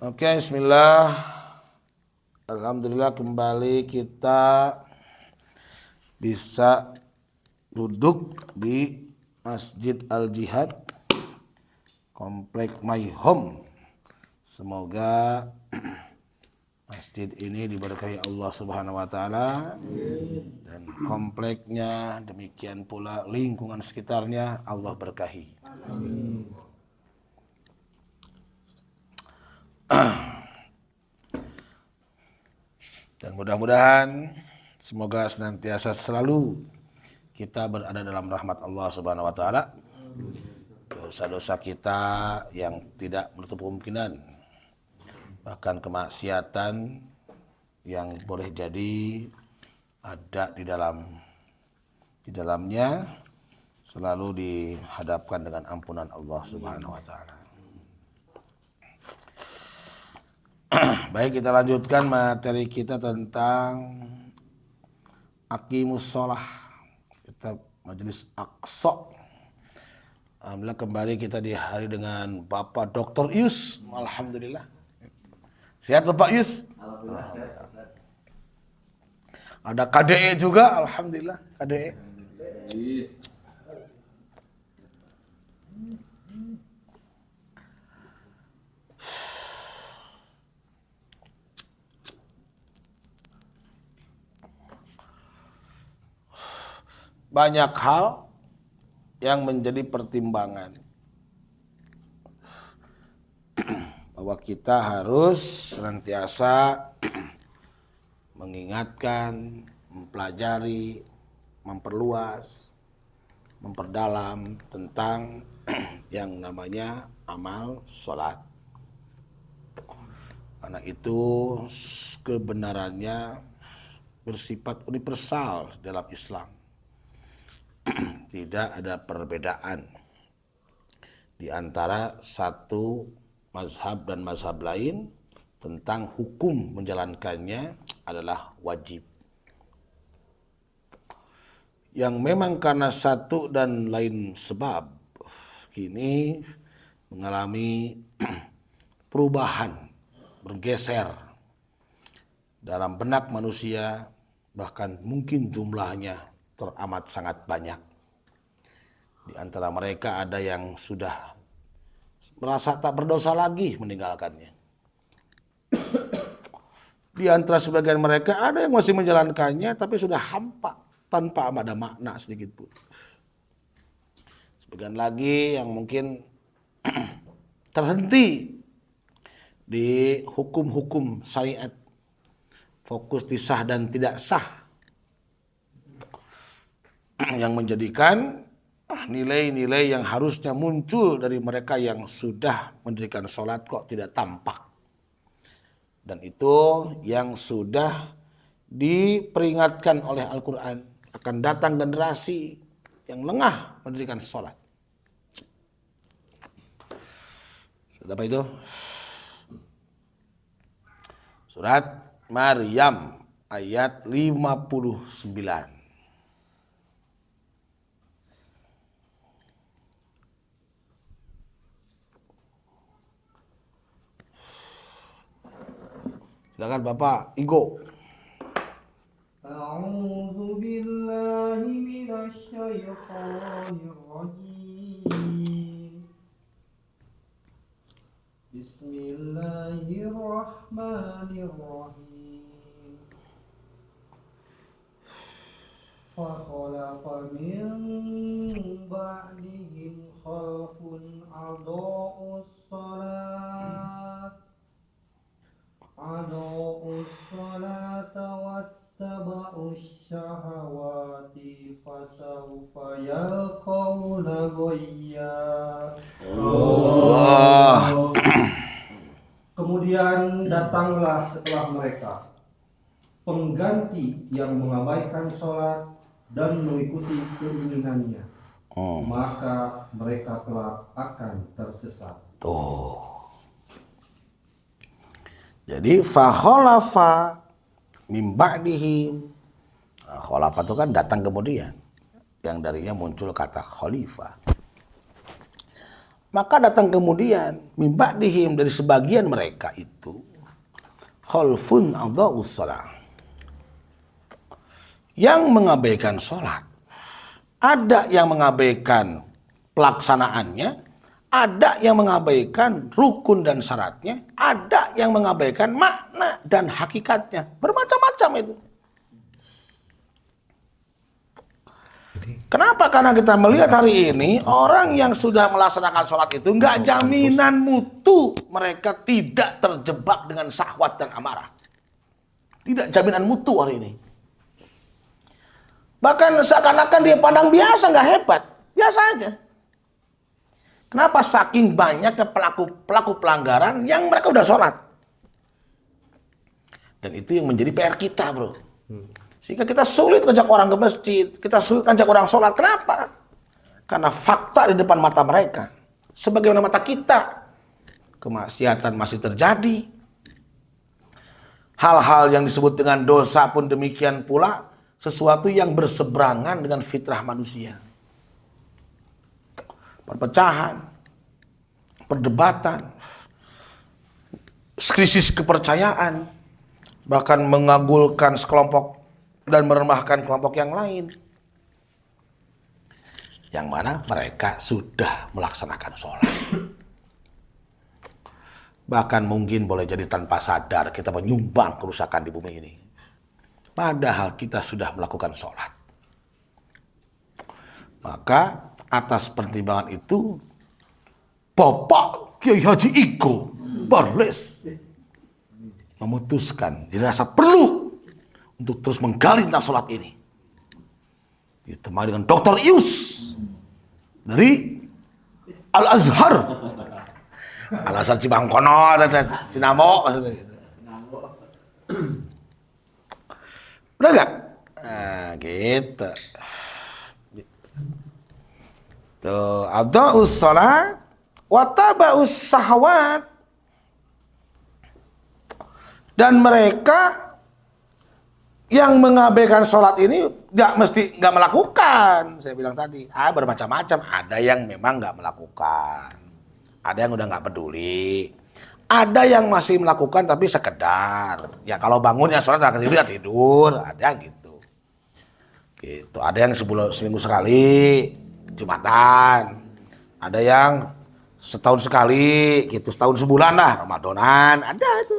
Oke, bismillah. Alhamdulillah kembali kita bisa duduk di Masjid Al-Jihad Komplek My Home. Semoga masjid ini diberkahi Allah Subhanahu wa taala dan kompleknya, demikian pula lingkungan sekitarnya Allah berkahi. Amin. Dan mudah-mudahan semoga senantiasa selalu kita berada dalam rahmat Allah Subhanahu wa taala. Dosa-dosa kita yang tidak menutup kemungkinan, bahkan kemaksiatan yang boleh jadi ada di dalamnya selalu dihadapkan dengan ampunan Allah Subhanahu wa taala. Baik, kita lanjutkan materi kita tentang Aqimus Shalah, kita majelis Aqsa. Alhamdulillah kembali kita di hari dengan Bapak Dr. Yus. Alhamdulillah. Sehat Bapak Yus? Alhamdulillah. Ada KDE juga, alhamdulillah KDE. Banyak hal yang menjadi pertimbangan bahwa kita harus senantiasa mengingatkan, mempelajari, memperluas, memperdalam tentang yang namanya amal sholat. Karena itu kebenarannya bersifat universal dalam Islam. Tidak ada perbedaan di antara satu mazhab dan mazhab lain tentang hukum menjalankannya adalah wajib. Yang memang karena satu dan lain sebab kini mengalami perubahan, bergeser dalam benak manusia, bahkan mungkin jumlahnya teramat sangat banyak. Di antara mereka ada yang sudah merasa tak berdosa lagi meninggalkannya. Di antara sebagian mereka ada yang masih menjalankannya tapi sudah hampa tanpa ada makna sedikit pun. Sebagian lagi yang mungkin terhenti di hukum-hukum syariat, fokus di sah dan tidak sah, yang menjadikan nilai-nilai yang harusnya muncul dari mereka yang sudah mendirikan sholat kok tidak tampak. Dan itu yang sudah diperingatkan oleh Al-Quran, akan datang generasi yang lengah mendirikan sholat. Sudah apa itu? Surat Maryam ayat 59. Silakan Bapak Igo. A'udzu billahi minasy syaithanir rajim. Bismillahirrahmanirrahim. Fa khalaqa min ba'dihim khalqun adaa'us salata wattaba'us syahawati fasawfa yalqawna ghayya. Kemudian datanglah setelah mereka pengganti yang mengabaikan sholat dan mengikuti keinginannya, maka mereka kelak akan tersesat. Jadi fa khalafa mim ba'dihim. Khalafa itu kan datang kemudian, yang darinya muncul kata khalifah. Maka datang kemudian min ba'dihim, dari sebagian mereka itu, khalfun adha'us shalah, yang mengabaikan sholat. Ada yang mengabaikan pelaksanaannya, ada yang mengabaikan rukun dan syaratnya, ada yang mengabaikan makna dan hakikatnya. Bermacam-macam itu. Kenapa? Karena kita melihat hari ini orang yang sudah melaksanakan sholat itu nggak jaminan mutu mereka tidak terjebak dengan syahwat dan amarah. Tidak jaminan mutu hari ini. Bahkan seakan-akan dia pandang biasa, nggak hebat, biasa aja. Kenapa? Saking banyaknya pelaku pelanggaran yang mereka udah sholat. Dan itu yang menjadi PR kita, bro. Sehingga kita sulit ngajak orang ke masjid, kita sulit ngajak orang sholat. Kenapa? Karena fakta di depan mata mereka, sebagaimana mata kita, kemaksiatan masih terjadi. Hal-hal yang disebut dengan dosa pun demikian pula, sesuatu yang berseberangan dengan fitrah manusia. Perpecahan, perdebatan, krisis kepercayaan, bahkan mengagulkan sekelompok dan meremehkan kelompok yang lain, yang mana mereka sudah melaksanakan sholat. Bahkan mungkin boleh jadi tanpa sadar kita menyumbang kerusakan di bumi ini, padahal kita sudah melakukan sholat. Maka atas pertimbangan itu, Bapak Kiai Haji Iko Barles memutuskan dirasa perlu untuk terus menggali tentang sholat ini. Ditemani dengan Dr. Ius dari Al-Azhar. Al-Azhar Cibangkono, Cinamo. Benar gak? Nah, gitu. Tuh, adha'us shalat wa taba'us sahawat. Dan mereka yang mengabaikan sholat ini nggak melakukan. Saya bilang tadi, bermacam-macam. Ada yang memang nggak melakukan, ada yang udah nggak peduli, ada yang masih melakukan tapi sekedar. Ya kalau bangun ya sholat, akan tidur ya tidur, ada gitu. Gitu. Ada yang seminggu sekali Jumatan, ada yang setahun sekali, gitu, setahun sebulan lah Ramadanan, ada itu.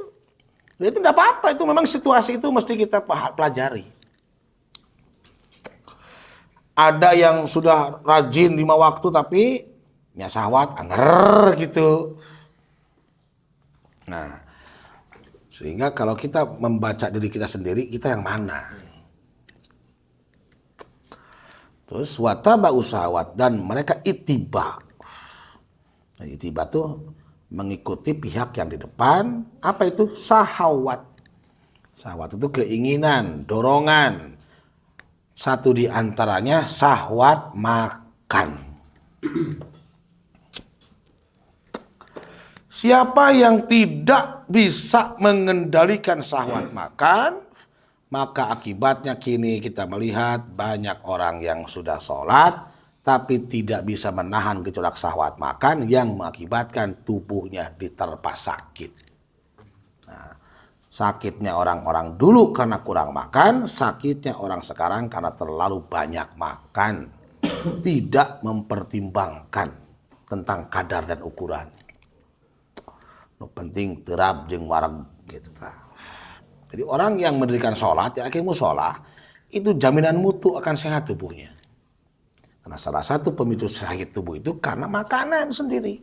Itu tidak apa-apa, itu memang situasi itu mesti kita pelajari. Ada yang sudah rajin 5 waktu tapi ya syahwat anger gitu. Nah, sehingga kalau kita membaca diri kita sendiri, kita yang mana? Terus wataba'us syahawat, dan mereka ittiba. Nah, ittiba tuh mengikuti pihak yang di depan. Apa itu? Syahwat. Syahwat itu keinginan, dorongan. Satu di antaranya syahwat makan. Siapa yang tidak bisa mengendalikan syahwat makan, maka akibatnya kini kita melihat banyak orang yang sudah sholat tapi tidak bisa menahan gejolak syahwat makan yang mengakibatkan tubuhnya diterpa sakit. Nah, sakitnya orang-orang dulu karena kurang makan, sakitnya orang sekarang karena terlalu banyak makan, tidak mempertimbangkan tentang kadar dan ukuran. Nu penting terap jeung wareg gitu. Jadi orang yang mendirikan sholat, ya akhirnya sholat, itu jaminan mutu akan sehat tubuhnya. Karena salah satu pemicu sakit tubuh itu karena makanan sendiri.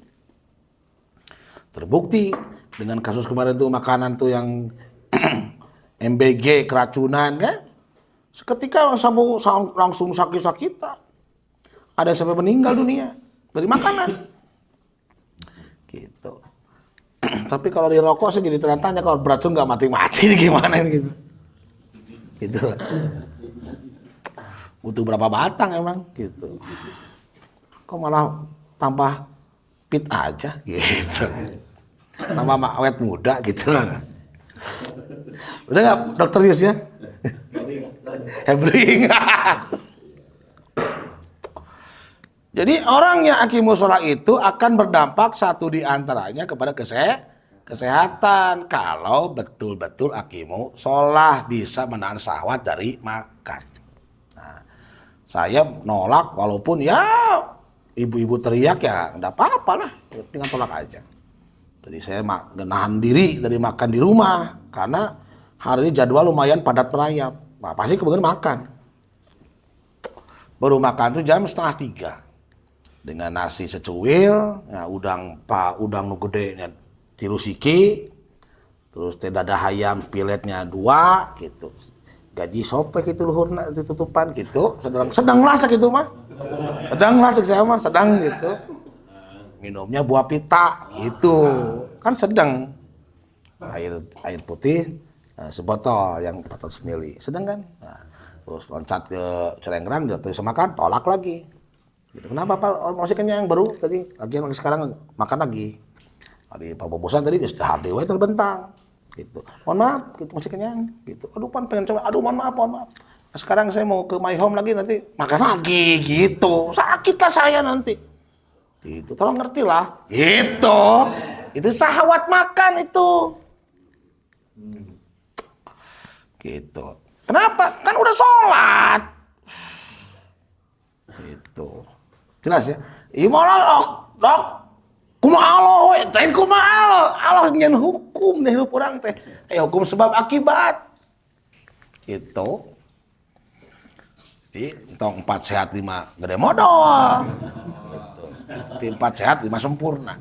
Terbukti dengan kasus kemarin tuh makanan tuh yang MBG keracunan kan. Seketika langsung sakit-sakitan. Ada sampai meninggal dunia dari makanan. Gitu. Tapi kalau di rokok sih jadi tanya kalau beracun nggak mati-mati gimana gitu. Gitu. Butuh berapa batang emang gitu. Kok malah tambah fit aja gitu. Tambah awet muda gitu. Udah nggak dokter Yus ya? Hebring. Jadi orang yang aqimus sholat itu akan berdampak satu di antaranya kepada kesehatan. Kalau betul-betul aqimus sholat bisa menahan syahwat dari makan. Nah, saya nolak walaupun ya ibu-ibu teriak ya enggak apa-apa lah, tinggal tolak aja. Jadi saya menahan diri dari makan di rumah karena hari ini jadwal lumayan padat merayap. Nah, pasti kemudian makan. Baru makan tuh jam 2:30 dengan nasi secuil, ya, udang nu gede tilu siki, terus teh dadah ayam piletnya 2 gitu. Gaji sope gitu luhurna ditutupan gitu, sedang lah gitu mah. Sedang lah saya mah, sedang gitu. Minumnya buah pita gitu. Kan sedang. Air putih sebotol yang 400 ml. Sedang kan? Nah, terus loncat ke Celengrang terus makan, tolak lagi. Gitu. Kenapa Pak? Masih kenyang baru tadi. Lagian sekarang makan lagi. Di Pak Bobosan tadi sudah hadir wae terbentang. Gitu. Mohon maaf, gitu masih kenyang. Gitu. Aduh Pan pengen coba. Aduh mohon maaf. Nah, sekarang saya mau ke My Home lagi nanti makan lagi gitu. Sakitlah saya nanti. Gitu. Tolong ngertilah. Gitu. Itu syahwat makan itu. Gitu. Kenapa? Kan udah sholat. Gitu. Jelas ya? Iya malah dok. Kumaha Allah we, teh kumaha Allah. Allah nyen hukum deh hidup urang teh. Hukum sebab akibat. Gitu. Jadi tong 4 sehat 5 gede modal. Gitu. Tapi 4 sehat 5 sempurna.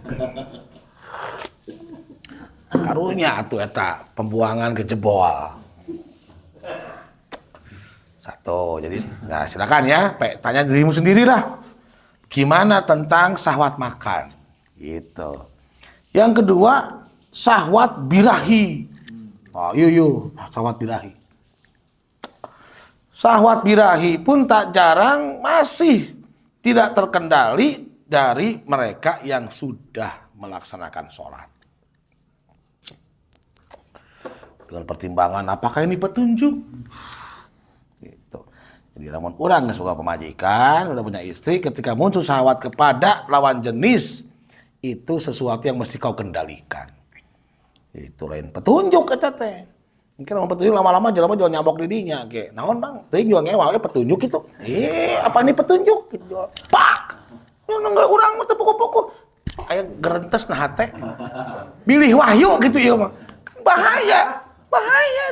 Karunya atuh eta pembuangan ke jebol. Satu, jadi nah silakan ya, tanya dirimu sendiri lah. Gimana tentang syahwat makan? Gitu. Yang kedua, syahwat birahi. Oh, syahwat birahi. Syahwat birahi pun tak jarang masih tidak terkendali dari mereka yang sudah melaksanakan sholat. Dengan pertimbangan apakah ini petunjuk? Gitu. Jadi namun orang nggak suka pemajikan, udah punya istri, ketika muncul syahwat kepada lawan jenis, itu sesuatu yang mesti kau kendalikan. Itu lain petunjuk kata teh. Mungkin mau petunjuk lama-lama jelema jual nyabok didinya ge. Naon Bang? Teh jual ngewa we petunjuk itu. Apa ini petunjuk? Gitu. Pak. Nunggu urang mah teu pokok-pokok. Aya gerentes nah teh. Bilih wahyu gitu ya mah. Kan bahaya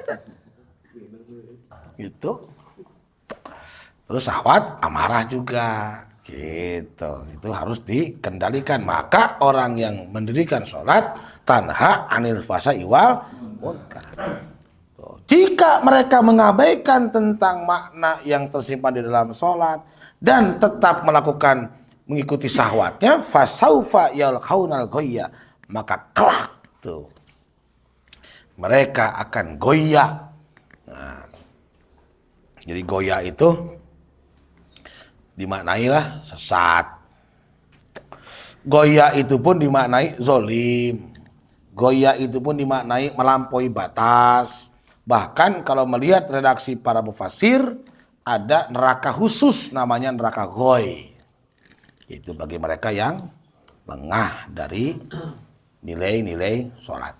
itu. Gitu. Terus syahwat amarah juga. Gitu. Itu harus dikendalikan. Maka orang yang mendirikan sholat tanha anil fahsya'i wal munkar. Jika mereka mengabaikan tentang makna yang tersimpan di dalam sholat dan tetap mengikuti syahwatnya, fasaufa yalqaunal ghayya, maka kelak tuh mereka akan goyah. Nah, jadi goyah itu dimaknailah sesat. Goyah itu pun dimaknai zolim. Goyah itu pun dimaknai melampaui batas. Bahkan kalau melihat redaksi para mufassir, ada neraka khusus namanya neraka goy. Itu bagi mereka yang lengah dari nilai-nilai sholat.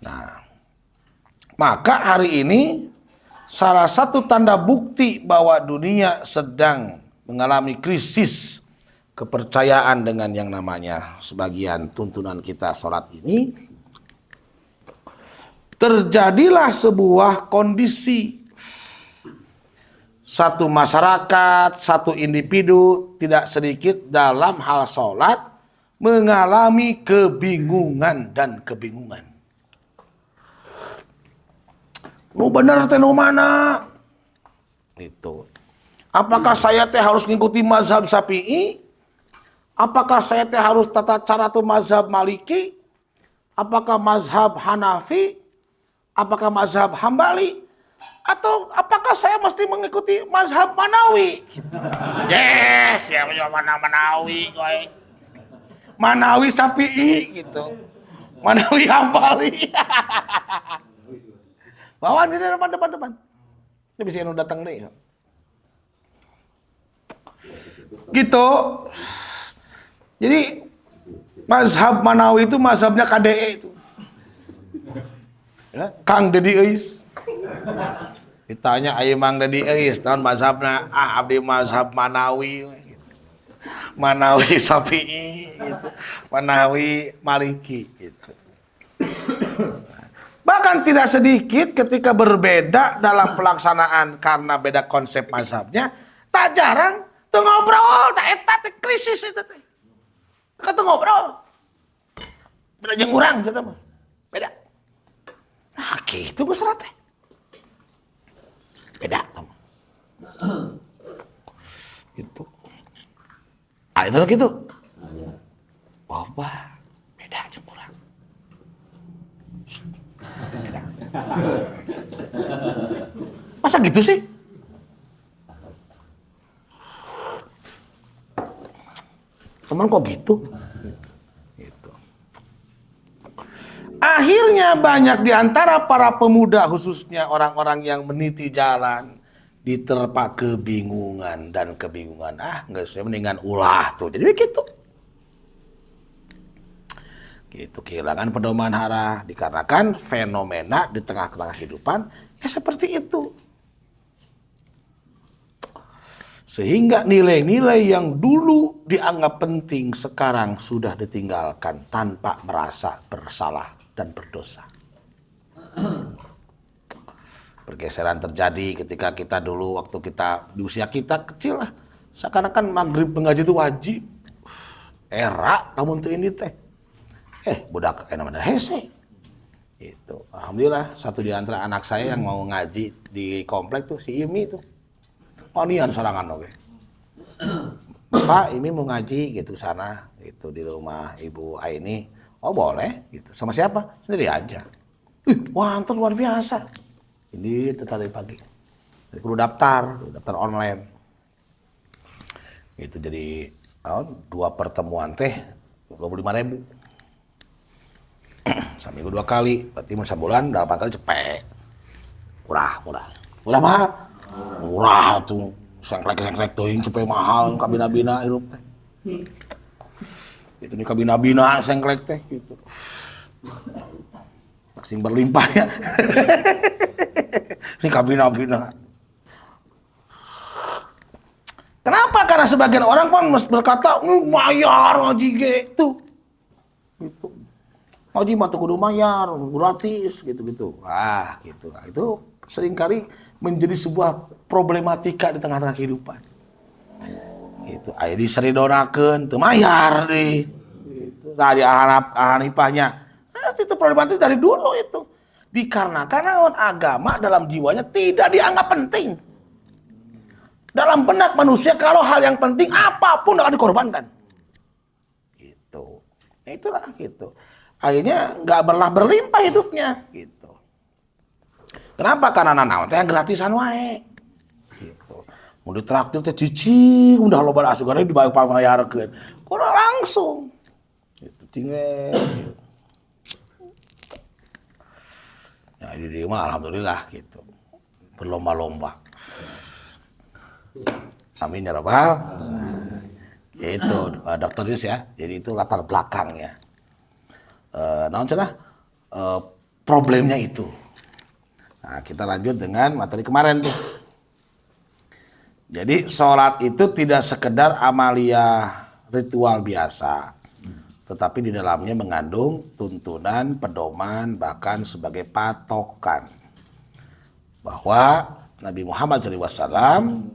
Nah, maka hari ini salah satu tanda bukti bahwa dunia sedang mengalami krisis kepercayaan dengan yang namanya sebagian tuntunan kita sholat ini, terjadilah sebuah kondisi satu masyarakat, satu individu tidak sedikit dalam hal sholat mengalami kebingungan dan kebingungan. Nu bener teh nu mana? Itu. Apakah saya teh harus ngikuti mazhab Syafi'i? Apakah saya teh harus tata cara tu mazhab Maliki? Apakah mazhab Hanafi? Apakah mazhab Hambali? Atau apakah saya mesti mengikuti mazhab Manawi? Yes, siapa juga Manawi, koy. Manawi Syafi'i gitu. Manawi Hambali. Bawa di depan. Ini bisa yang datang deh. Gitu. Jadi mazhab Manawi itu mazhabnya KDE itu. Ya, Kang Dedi Eis. Ditanya ayo Mang Dedi Eis, naon mazhabna? Abdi mazhab Manawi. Manawi Syafi'i gitu. Manawi Maliki gitu. Bahkan tidak sedikit ketika berbeda dalam pelaksanaan karena beda konsep mazhabnya, tak jarang teu ngobrol, tak eta teh krisis eta teh. Ka teu ngobrol. Beda jeung urang eta mah. Beda. Nah, kitu geus teh. Beda tah. Gitu. Ah, itu gitu. Wah, beda jeung urang. Beda. Masa gitu sih? Teman kok gitu? Gitu. Akhirnya banyak di antara para pemuda, khususnya orang-orang yang meniti jalan, diterpa kebingungan dan kebingungan. Nggak usah mendingan ulah tuh. Jadi gitu. Gitu, kehilangan pedoman arah dikarenakan fenomena di tengah-tengah kehidupan ya seperti itu. Sehingga nilai-nilai yang dulu dianggap penting sekarang sudah ditinggalkan tanpa merasa bersalah dan berdosa. Pergeseran terjadi ketika kita dulu waktu kita di usia kita kecil lah. Seakan-akan maghrib mengaji itu wajib. Era namun teu ini teh. Budak namanya hese. Itu. Alhamdulillah satu di antara anak saya yang mau ngaji di komplek tuh si Imi tuh. Onian sorangan oke. Bapak, Imi mau ngaji gitu sana, itu di rumah Ibu Aini. Oh boleh, gitu. Sama siapa? Sendiri aja. Wah, antar luar biasa. Ini tadi pagi. Kudu daftar online. Itu jadi 2 pertemuan teh 25.000. Seminggu 2 kali, berarti sebulan 8 kali cepet. Murah mahal. Murah tuh, sengklek teuing cepet mahal kabina-bina hirup teh. Itu nih kabina-bina sengklek teh gitu. Sing berlimpah ya. Ini kabina-bina. Kenapa? Karena sebagian orang pun berkata, "Mayar ngaji gitu." Gitu. Ngaji mah kudu mayar, gratis gitu-gitu. Gitu. Itu seringkali menjadi sebuah problematika di tengah-tengah kehidupan. Gitu. Aya diseridonakeun teu mayar deh. Gitu. Tadi Hanifahnya. Itu problematik dari dulu itu. Dikarenakan agama dalam jiwanya tidak dianggap penting. Dalam benak manusia kalau hal yang penting apapun akan dikorbankan. Gitu. Itulah gitu. Akhirnya nggak berlimpah hidupnya gitu. Kenapa? Karena nanaon teh gratisan wae. Gitu. Mun ditraktir teh cicing, udah loba asugan dibayar pamayarkeun. Kudu langsung. Gitu cingeng. Gitu. Ya di mah alhamdulillah gitu. Berlomba-lomba. Amin ya rabbal. Nah, itu Dr. Yus ya. Jadi itu latar belakangnya. Problemnya itu. Nah, kita lanjut dengan materi kemarin tuh. Jadi sholat itu tidak sekedar amalia ritual biasa, tetapi di dalamnya mengandung tuntunan, pedoman, bahkan sebagai patokan bahwa Nabi Muhammad SAW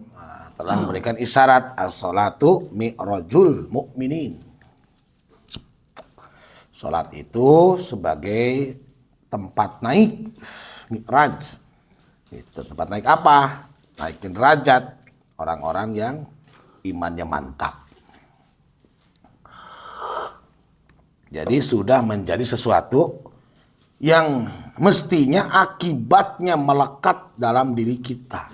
telah memberikan isyarat as-sholatu mi'rajul mu'minin. Sholat itu sebagai tempat naik, mi'raj. Itu tempat naik apa? Naikin derajat orang-orang yang imannya mantap. Jadi sudah menjadi sesuatu yang mestinya akibatnya melekat dalam diri kita.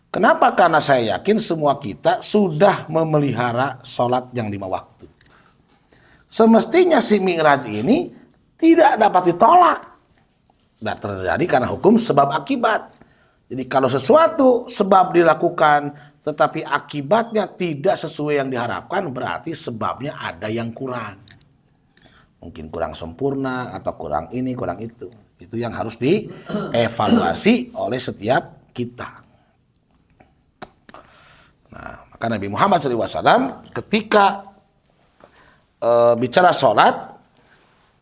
Kenapa? Karena saya yakin semua kita sudah memelihara sholat yang 5 waktu. Semestinya si mi'raj ini tidak dapat ditolak. Tidak terjadi karena hukum sebab akibat. Jadi kalau sesuatu sebab dilakukan tetapi akibatnya tidak sesuai yang diharapkan, berarti sebabnya ada yang kurang. Mungkin kurang sempurna atau kurang ini, kurang itu. Itu yang harus dievaluasi oleh setiap kita. Nah, maka Nabi Muhammad SAW ketika bicara sholat,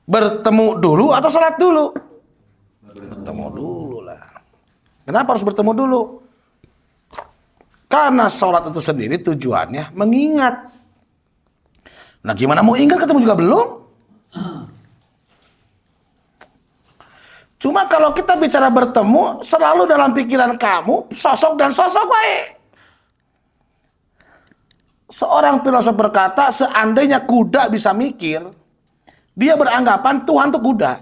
bertemu dulu atau sholat dulu? Bertemu dulu lah. Kenapa harus bertemu dulu? Karena sholat itu sendiri tujuannya mengingat. Nah, gimana mau ingat ketemu juga belum? Cuma kalau kita bicara bertemu, selalu dalam pikiran kamu sosok dan sosok baik. Seorang filosof berkata, seandainya kuda bisa mikir, dia beranggapan Tuhan itu kuda.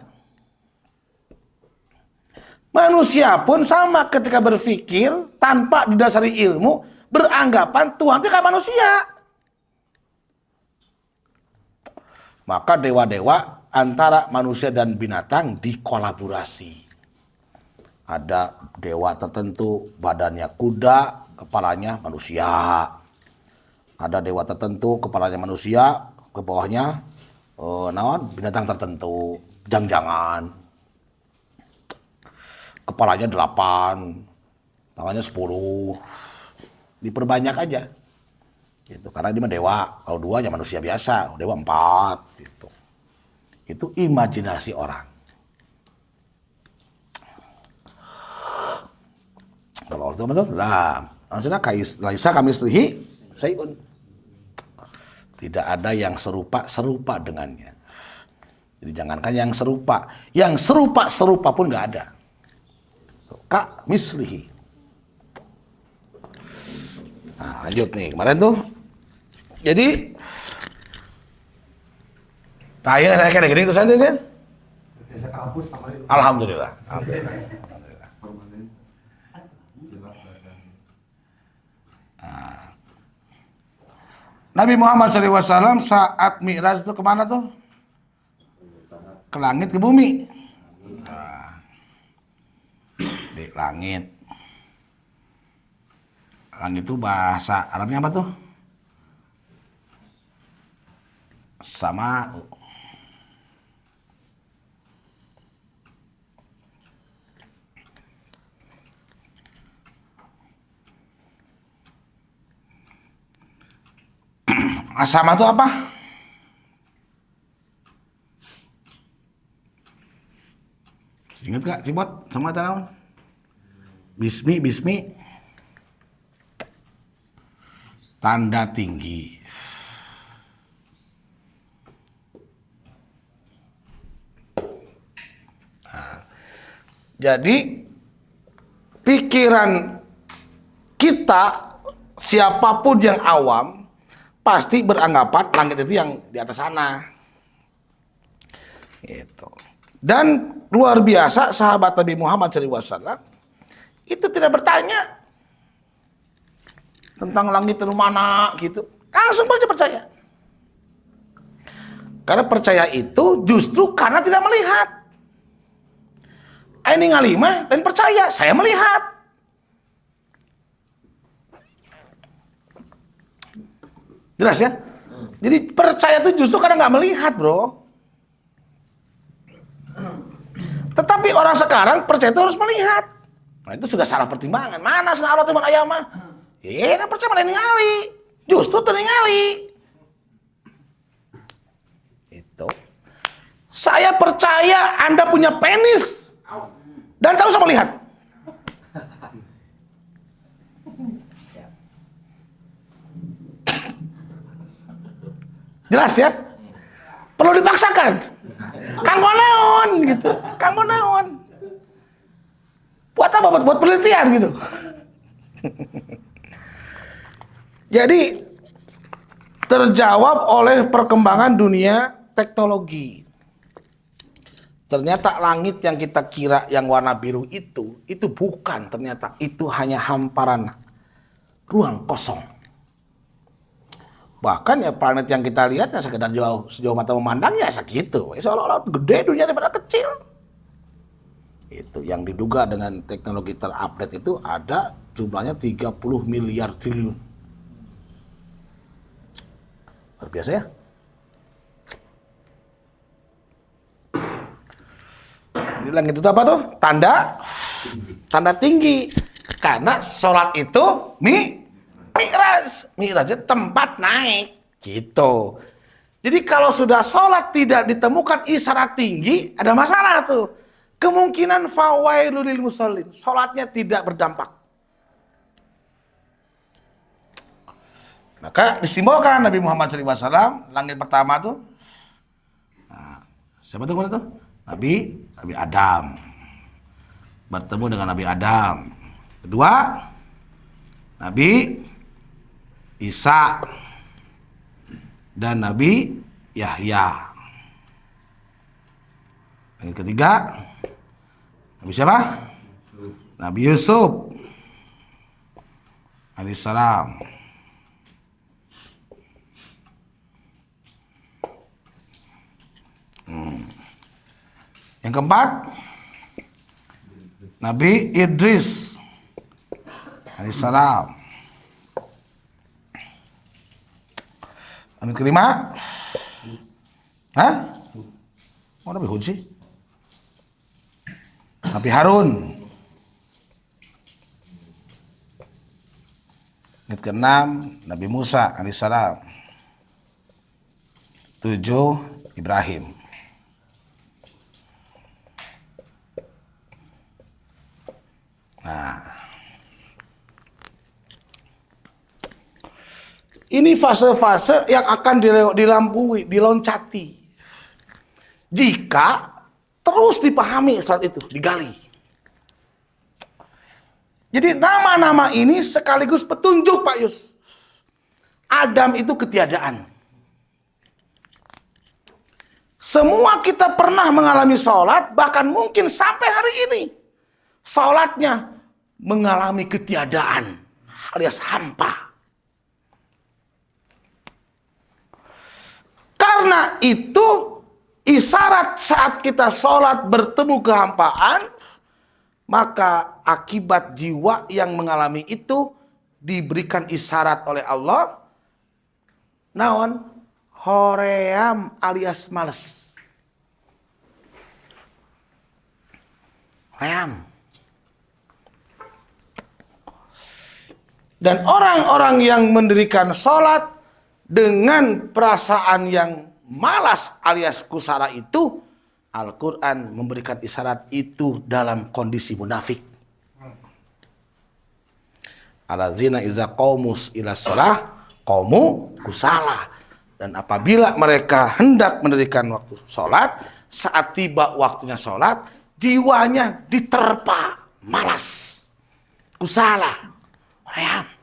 Manusia pun sama ketika berpikir tanpa didasari ilmu, beranggapan Tuhan itu kayak manusia. Maka dewa-dewa antara manusia dan binatang dikolaborasi. Ada dewa tertentu badannya kuda, kepalanya manusia. Ada dewa tertentu kepalanya manusia, ke bawahnya binatang tertentu, jang-jangan. Kepalanya 8, tangannya 10. Diperbanyak aja. Gitu. Karena dia dewa, kalau 2 ya manusia biasa, dewa 4 gitu. Itu imajinasi orang. Kalau itu betul, lah, maksudnya Laisa kami istrihi sayun. Tidak ada yang serupa dengannya. Jadi jangankan yang serupa pun nggak ada. Kak mislihi. Nah, lanjut nih kemarin tuh. Jadi tanya saya kayak gini terus aja dia. Alhamdulillah. Nabi Muhammad SAW saat Mi'raj itu kemana tuh? Ke langit, ke bumi. Nah, di langit. Langit itu bahasa Arabnya apa tuh? Sama. Sama itu apa? Ingat gak Cibot? Sama tahun? Bismi. Tanda tinggi. Nah, jadi pikiran kita, siapapun yang awam, pasti beranggapan langit itu yang di atas sana. Gitu. Dan luar biasa sahabat Nabi Muhammad SAW itu tidak bertanya tentang langit itu mana gitu. Langsung percaya. Karena percaya itu justru karena tidak melihat. Ini ngalimah dan percaya, saya melihat. Jelas ya? Jadi percaya itu justru karena nggak melihat, bro. Tetapi orang sekarang percaya itu harus melihat. Nah itu sudah salah pertimbangan. Mana sana Allah teman ayam mah? Ya kan percaya malah ningali. Justru ningali. Itu. Saya percaya Anda punya penis. Dan tahu sama melihat. Jelas ya? Perlu dipaksakan. Kanggo naon gitu. Kanggo naon. Buat apa? Buat penelitian gitu. Jadi terjawab oleh perkembangan dunia teknologi. Ternyata langit yang kita kira yang warna biru itu bukan ternyata. Itu hanya hamparan ruang kosong. Bahkan ya planet yang kita lihat ya sekedar sejauh mata memandang ya segitu. Seolah-olah gede dunia daripada kecil. Itu yang diduga dengan teknologi terupdate itu ada jumlahnya 30 miliar triliun. Luar biasa ya. Ini langit itu apa tuh? Tanda tinggi. Karena sholat itu mi'raj. Mi'raj itu tempat naik. Gitu. Jadi kalau sudah sholat tidak ditemukan isyarat tinggi, ada masalah tuh. Kemungkinan fawailul lil musallin. Sholatnya tidak berdampak. Maka disimbolkan Nabi Muhammad SAW, langit pertama tuh. Nah, siapa tuh kemana tuh? Nabi Adam. Bertemu dengan Nabi Adam. Kedua, Nabi Isa dan Nabi Yahya. Yang ketiga, Nabi siapa? Nabi Yusuf alaihissalam. Yang keempat, Nabi Idris alaihissalam. Nabi kelima, oh Nabi Hud sih? Nabi Harun. Yang keenam, Nabi Musa alaihissalam. 7, Ibrahim. Nah, ini fase-fase yang akan dilampaui, diloncati. Jika terus dipahami saat itu, digali. Jadi nama-nama ini sekaligus petunjuk Pak Yus. Adam itu ketiadaan. Semua kita pernah mengalami sholat, bahkan mungkin sampai hari ini. Sholatnya mengalami ketiadaan alias hampa. Karena itu isyarat saat kita sholat bertemu kehampaan, maka akibat jiwa yang mengalami itu diberikan isyarat oleh Allah. Naon? Hoream alias males. Hoream. Dan orang-orang yang mendirikan sholat dengan perasaan yang malas alias kusara itu, Al-Quran memberikan isyarat itu dalam kondisi munafik. Allazina iza qaumus ila sholah qaumu kusala. Dan apabila mereka hendak mendirikan waktu sholat, saat tiba waktunya sholat, jiwanya diterpa malas, kusala, ream.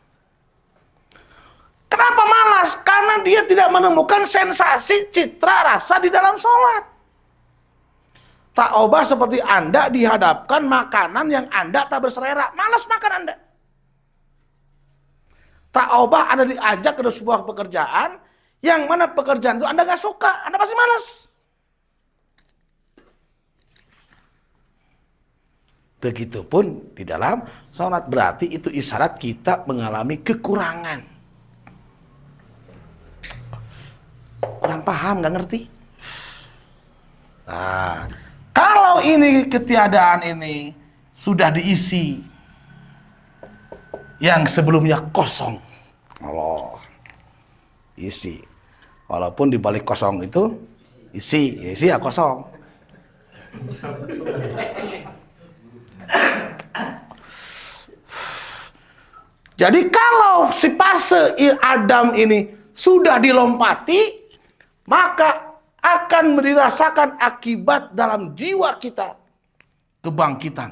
Kenapa malas? Karena dia tidak menemukan sensasi citra rasa di dalam sholat. Tak obah seperti Anda dihadapkan makanan yang Anda tak berselera, malas makan Anda. Tak obah Anda diajak ke sebuah pekerjaan yang mana pekerjaan itu Anda gak suka, Anda pasti malas. Begitupun di dalam sholat, berarti itu isyarat kita mengalami kekurangan. Orang paham, nggak ngerti. Nah, kalau ini ketiadaan ini sudah diisi, yang sebelumnya kosong, Allah isi. Walaupun di balik kosong itu isi ya kosong. Jadi kalau si fase Adam ini sudah dilompati, maka akan dirasakan akibat dalam jiwa kita kebangkitan.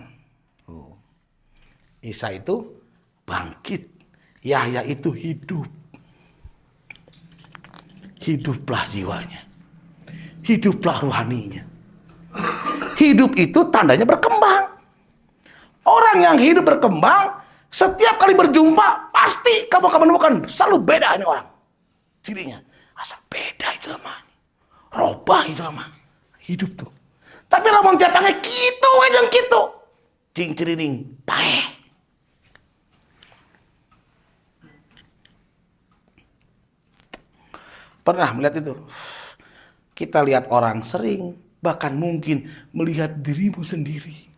Isa itu bangkit, Yahya itu hidup. Hiduplah jiwanya, hiduplah rohaninya. Hidup itu tandanya berkembang. Orang yang hidup berkembang, setiap kali berjumpa pasti kamu akan menemukan selalu beda ini orang. Cirinya asa beda jelema. Robah jelema. Hidup tuh. Tapi lamun tiap panggil kitu aja kitu. Cing cirining paeh. pernah melihat itu? Kita lihat orang sering, bahkan mungkin melihat dirimu sendiri.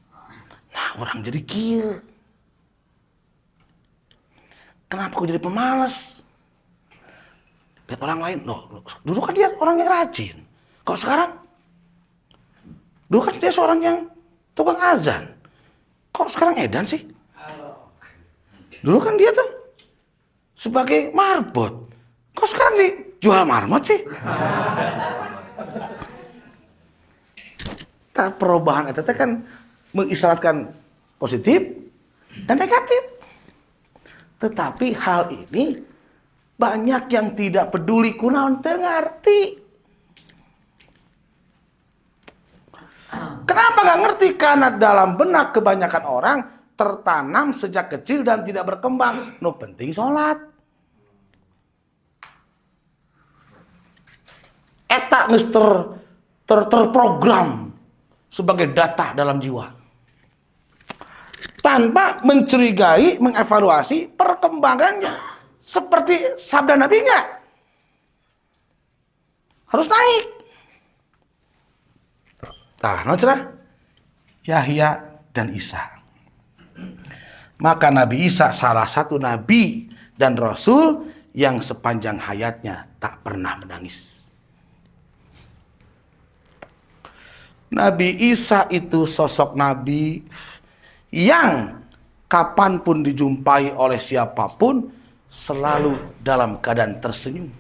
Nah, orang jadi kieu. Kenapa kau jadi pemalas? Lihat orang lain, loh, dulu kan dia orang yang rajin. Kok sekarang? Dulu kan dia seorang yang tukang azan. Kok sekarang edan sih? Dulu kan dia tuh sebagai marbot. Kok sekarang sih jual marmot sih? Perubahan itu kan mengisyaratkan positif dan negatif. Tetapi hal ini banyak yang tidak peduli kunaon teu ngarti. Kenapa nggak ngerti? Karena dalam benak kebanyakan orang tertanam sejak kecil dan tidak berkembang. No penting sholat. Eta geus terprogram sebagai data dalam jiwa. Tanpa mencurigai, mengevaluasi perkembangannya. Seperti sabda Nabi enggak? Harus naik. Nah, cerah? Yahya dan Isa. Maka Nabi Isa salah satu nabi dan rasul yang sepanjang hayatnya tak pernah menangis. Nabi Isa itu sosok nabi yang kapanpun dijumpai oleh siapapun selalu dalam keadaan tersenyum.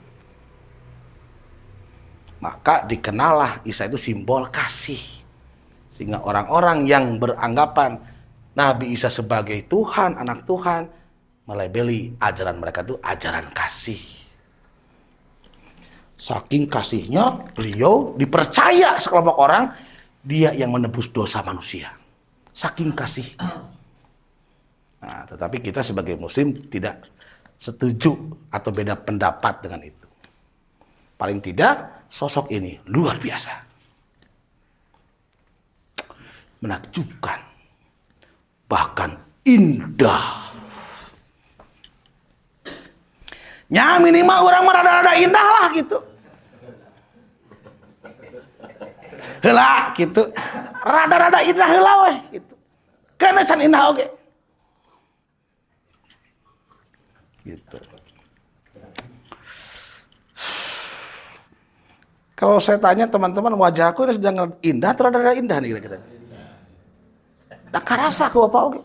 Maka dikenallah Isa itu simbol kasih. Sehingga orang-orang yang beranggapan Nabi Isa sebagai Tuhan, anak Tuhan, melabeli ajaran mereka itu ajaran kasih. Saking kasihnya beliau dipercaya sekelompok orang, dia yang menebus dosa manusia. Saking kasih. Nah, tetapi kita sebagai muslim tidak setuju atau beda pendapat dengan itu. Paling tidak sosok ini luar biasa. Menakjubkan. Bahkan indah. Ya minimal orang merada-rada indah lah gitu. Heula gitu. Rada-rada indah heula weh gitu. Kana can indah oge. Gitu. Kalau saya tanya teman-teman, wajahku ini sedang indah atau rada-rada indah nih kira-kira? Tak karasa ku apa oge.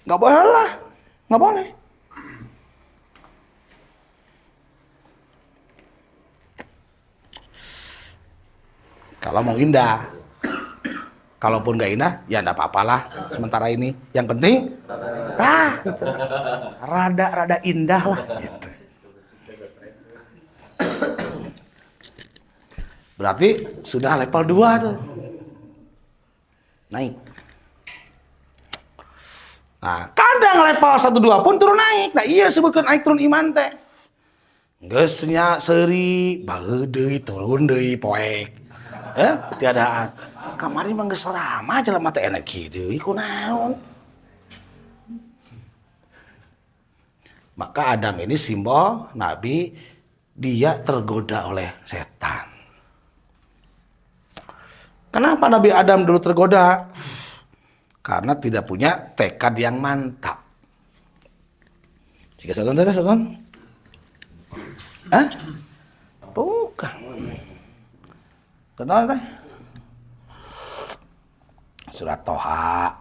Nggak boleh lah, nggak boleh. Kalau mau indah, kalaupun nggak indah, ya nggak apa-apalah. Sementara ini, yang penting, gitu. Rada-rada indah lah. Gitu. Berarti sudah level 2 tuh. Naik. Nah, kadang level 1-2 pun turun naik. Nah, iya sebutkan naik turun iman teh. Geus nya seuri, bae deui turun deui poek. Tiadaan. Kamari mah geus rama jelema teh enak kieu deui kunaon. Maka Adam ini simbol Nabi, dia tergoda oleh setan. Kenapa Nabi Adam dulu tergoda? Karena tidak punya tekad yang mantap. Jika satu. Hah? Bukan. Kenal teh? Surat Toha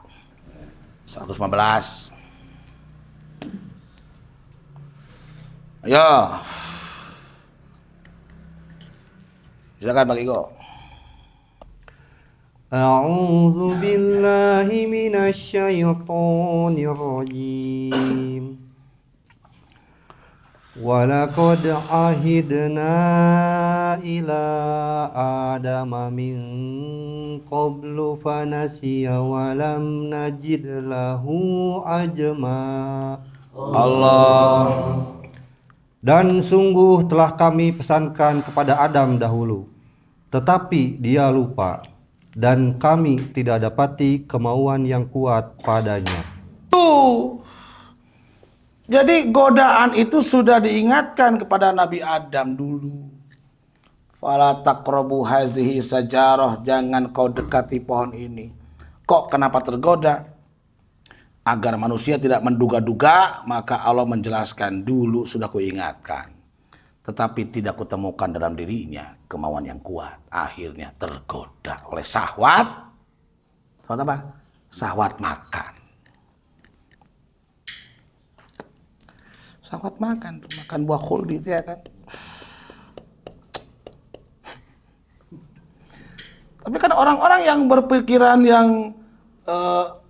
115. Ayo. Silakan Bang Igo. A'udzu billahi minasyaitonir rajim. Walaqad ahidna ila adama min qablu fanasiya wa lam najid lahu ajma. Allah. Dan sungguh telah kami pesankan kepada Adam dahulu, tetapi dia lupa. Dan kami tidak dapati kemauan yang kuat padanya. Tuh. Jadi godaan itu sudah diingatkan kepada Nabi Adam dulu. Fala taqrabu hazihi sajarah, jangan kau dekati pohon ini. Kok kenapa tergoda? Agar manusia tidak menduga-duga, maka Allah menjelaskan dulu sudah kuingatkan. Tetapi tidak kutemukan dalam dirinya kemauan yang kuat. Akhirnya tergoda oleh syahwat. Syahwat apa? Syahwat makan. Syahwat makan, makan buah khuldi itu ya kan. Tapi kan orang-orang yang berpikiran yang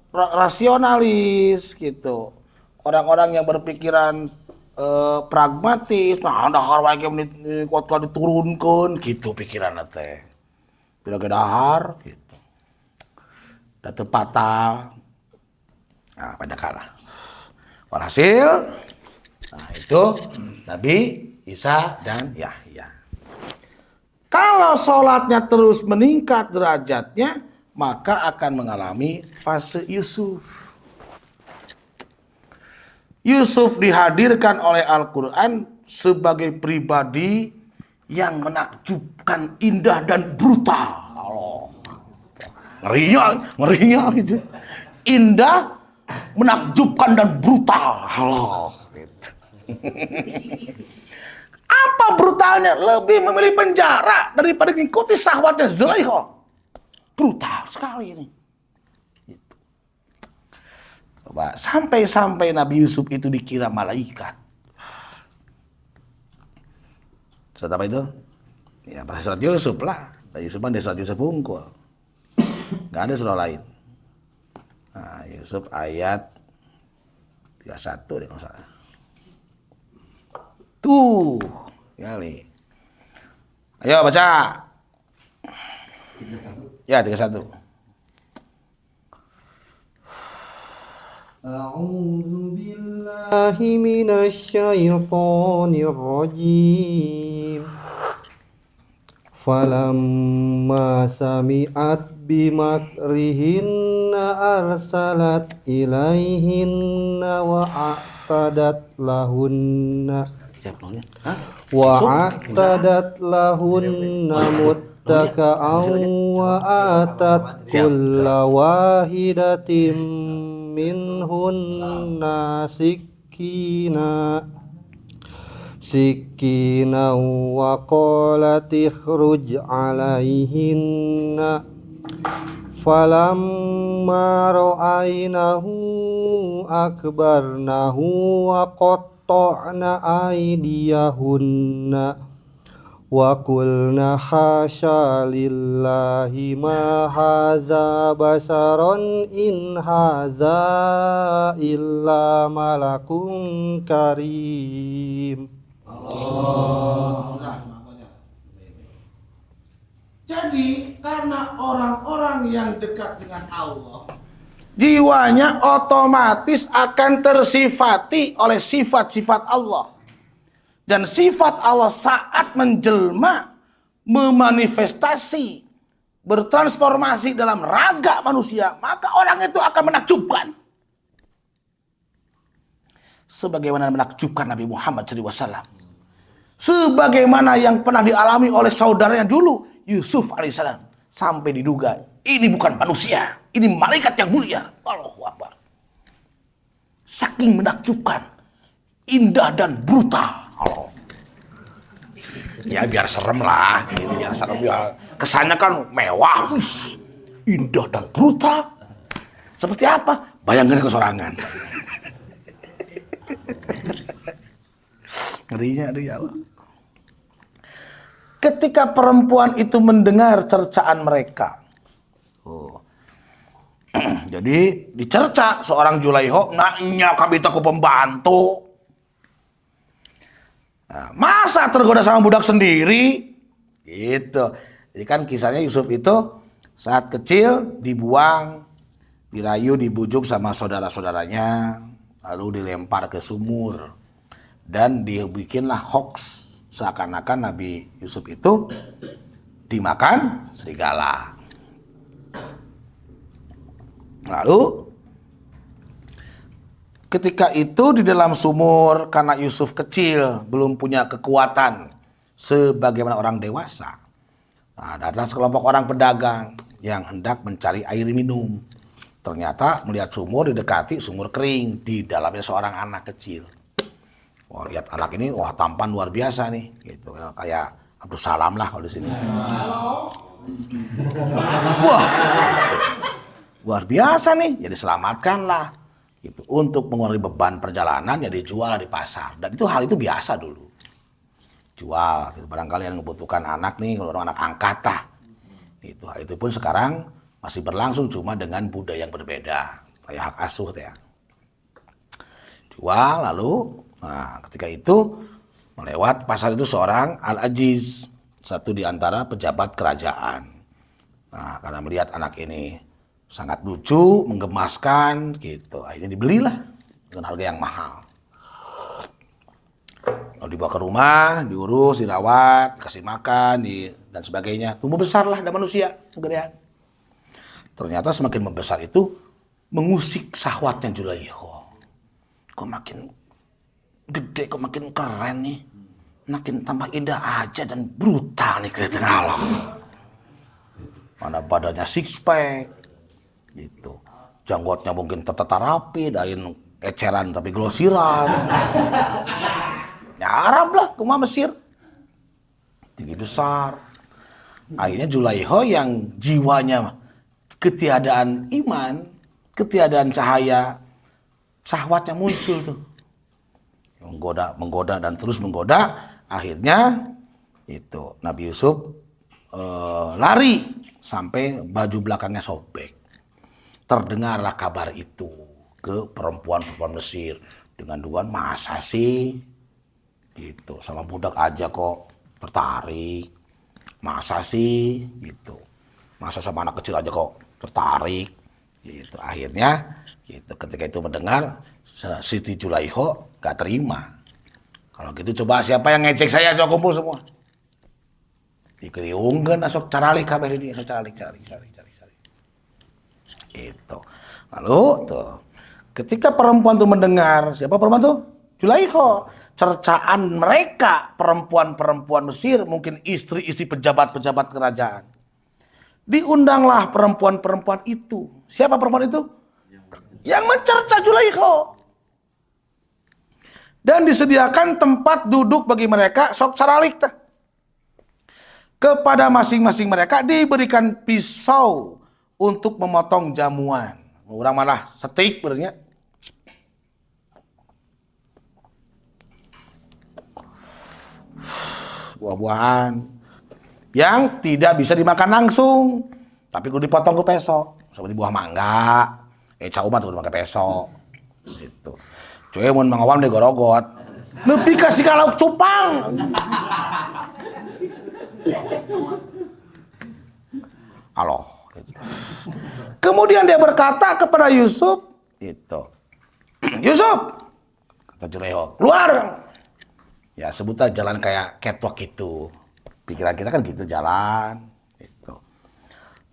rasionalis gitu, orang-orang yang berpikiran pragmatis, nah ada harga yang kuat diturunkan gitu pikiran teh, tidak ada dahar gitu, datu patah, nah banyak kalah. Walhasil, nah itu Nabi Isa dan Yahya. Kalau sholatnya terus meningkat derajatnya, maka akan mengalami fase Yusuf. Yusuf dihadirkan oleh Al-Quran sebagai pribadi yang menakjubkan, indah dan brutal. Ngerinya gitu. Indah, menakjubkan dan brutal. Gitu. Apa brutalnya? Lebih memilih penjara daripada mengikuti syahwatnya Zulaikha. Brutal sekali ini. Gitu. Coba sampai Nabi Yusuf itu dikira malaikat. Surat apa itu? Ya pasti surat Yusuf lah. Yusuf kan surat Yusuf Unggul. Gak ada surah lain. Nah, Yusuf ayat 31 deh masalah. Tuh, kali. Ayo baca. 31. Ya, 31. A'udzu billahi minasyaitonir rajim. Falamma sami'at bimakrihinna arsalat ilaihinna wa a'tadat lahunna muttaka'an wa atat kulla wahidatin minhunna sikina wa qalat ikhruj alaihinna falamma ra'aynahu akbarnahu wa qatta'na aydiyahunna wa qulna hasya lillahi ma hadza basaran in hadza illa malakun karim. Jadi karena orang-orang yang dekat dengan Allah, jiwanya otomatis akan tersifati oleh sifat-sifat Allah. Dan sifat Allah saat menjelma, memanifestasi, bertransformasi dalam raga manusia, maka orang itu akan menakjubkan. Sebagaimana menakjubkan Nabi Muhammad SAW. Sebagaimana yang pernah dialami oleh saudaranya dulu, Yusuf alaihissalam. Sampai diduga, ini bukan manusia, ini malaikat yang mulia. Allahu Akbar. Saking menakjubkan, indah dan brutal. Allah. Ya biar serem lah, biar serem ya. Kesannya kan mewah, indah dan brutal. Seperti apa? Bayangkan kesorangan. Ngerinya dia Allah. Ketika perempuan itu mendengar cercaan mereka, jadi dicerca seorang Zulaikha, naknya kabitaku pembantu. Nah, masa tergoda sama budak sendiri? Gitu. Jadi kan kisahnya Yusuf itu saat kecil dibuang, dirayu, dibujuk sama saudara-saudaranya, lalu dilempar ke sumur. Dan dibikinlah hoax seakan-akan Nabi Yusuf itu dimakan serigala. Lalu ketika itu di dalam sumur karena Yusuf kecil, belum punya kekuatan sebagaimana orang dewasa. Nah, datang sekelompok orang pedagang yang hendak mencari air minum. Ternyata melihat sumur didekati, sumur kering, di dalamnya seorang anak kecil. Wah, lihat anak ini, wah tampan luar biasa nih, gitu. Kayak Abdul Salam lah kalau di sini. Wah, luar biasa nih, jadi selamatkanlah. Gitu. Untuk mengurangi beban perjalanan, ya dijual di pasar. Dan itu hal itu biasa dulu. Jual, gitu. Barangkali yang membutuhkan anak nih, kalau orang anak angkat lah. Itu pun sekarang masih berlangsung, cuma dengan budaya yang berbeda. Kayak hak asuh ya. Jual lalu, nah ketika itu melewat pasar itu seorang Al-Ajiz, satu di antara pejabat kerajaan. Nah, karena melihat anak ini sangat lucu, menggemaskan, gitu. Akhirnya dibelilah dengan harga yang mahal. Lalu dibawa ke rumah, diurus, dirawat, kasih makan, dan sebagainya. Tumbuh besarlah ada manusia, kegedean. Ternyata semakin membesar itu mengusik syahwatnya Zulaikha. Kok makin gede, kok makin keren nih. Makin tambah indah aja dan brutal nih kelihatan Allah. Mana badannya six pack, gitu. Janggotnya mungkin tertata rapi, dain eceran tapi glosiran. Ya Arab lah, kuma Mesir. Tinggi besar. Akhirnya Zulaikha yang jiwanya ketiadaan iman, ketiadaan cahaya, syahwatnya muncul tuh. Menggoda dan terus menggoda. Akhirnya itu Nabi Yusuf lari sampai baju belakangnya sobek. Terdengarlah kabar itu ke perempuan-perempuan Mesir dengan dugaan, masa sih gitu sama budak aja kok tertarik, masa sih gitu, masa sama anak kecil aja kok tertarik gitu. Akhirnya gitu, ketika itu mendengar, Siti Zulaikha gak terima. Kalau gitu coba siapa yang ngecek saya, coba kumpul semua. Dikeriungkeun asok caralik kabeh di asok caralik. Gitu. Lalu tuh ketika perempuan tuh mendengar, siapa perempuan tuh? Zulaikha. Cercaan mereka perempuan-perempuan Mesir, mungkin istri-istri pejabat-pejabat kerajaan. Diundanglah perempuan-perempuan itu. Siapa perempuan itu? Yang mencerca Zulaikha. Dan disediakan tempat duduk bagi mereka, sok caralik. Kepada masing-masing mereka diberikan pisau untuk memotong jamuan. Orang malah setik berarti. Buah-buahan yang tidak bisa dimakan langsung, tapi kudu dipotong ke peso. Seperti buah mangga, caumat kudu pakai peso. Gitu. Cuy mun mangawam digorogot. Nepi ka si lauk cupang. Allah. Kemudian dia berkata kepada Yusuf, itu. Yusuf, kata Zulaikha, keluar. Ya sebutlah jalan kayak catwalk itu. Pikiran kita kan gitu jalan. Gitu.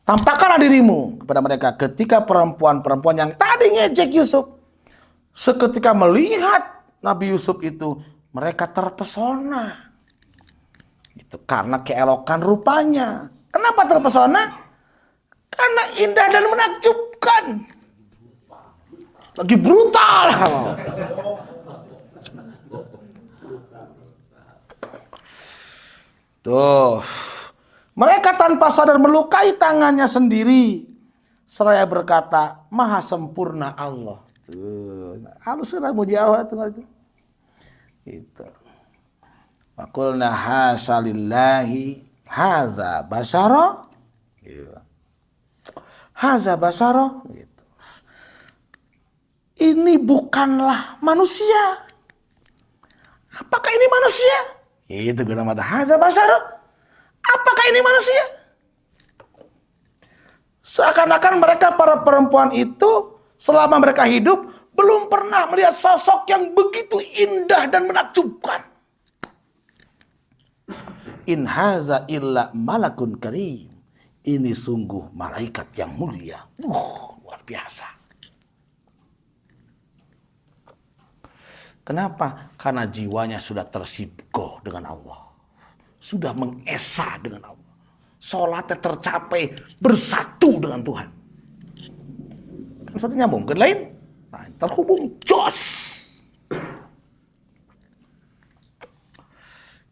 Tampakkanlah dirimu kepada mereka. Ketika perempuan-perempuan yang tadi ngejek Yusuf, seketika melihat Nabi Yusuf itu, mereka terpesona. Gitu. Karena keelokan rupanya. Kenapa terpesona? Karena indah dan menakjubkan. Lagi brutal. Tuh, mereka tanpa sadar melukai tangannya sendiri, seraya berkata, Maha sempurna Allah. Tuh, halus sudah muji Allah itu. Gitu. Faqulna hasya lillahi hadza basyara. Gitu. Hadza basyara. Gitu. Ini bukanlah manusia. Apakah ini manusia? Itu guna mata hadza basyara. Apakah ini manusia? Seakan-akan mereka para perempuan itu selama mereka hidup belum pernah melihat sosok yang begitu indah dan menakjubkan. In haza illa malakun karim. Ini sungguh malaikat yang mulia. Luar biasa. Kenapa? Karena jiwanya sudah tersibgoh dengan Allah. Sudah mengesa dengan Allah. Sholatnya tercapai bersatu dengan Tuhan. Kan suatu nyambung ke lain. Nah, terhubung jos.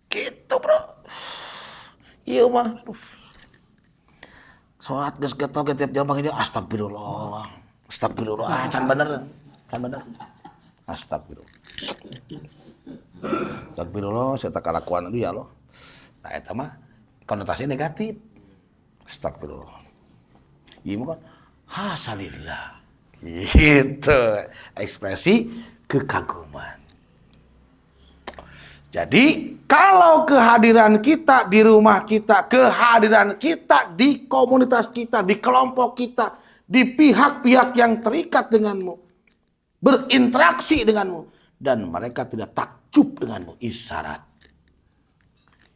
Gitu bro. Iya mah. Sholat geus getok tiap jam pakai astagfirullah. Astagfirullah. Can bener. Astagfirullah. Astagfirullah, saya tak kalakuan dia loh. Nah, itu mah konotasinya negatif. Astagfirullah. Iya mah kan hasalillah. Gitu. Ekspresi kekaguman. Jadi, kalau kehadiran kita di rumah kita, kehadiran kita di komunitas kita, di kelompok kita, di pihak-pihak yang terikat denganmu, berinteraksi denganmu, dan mereka tidak takjub denganmu, isyarat.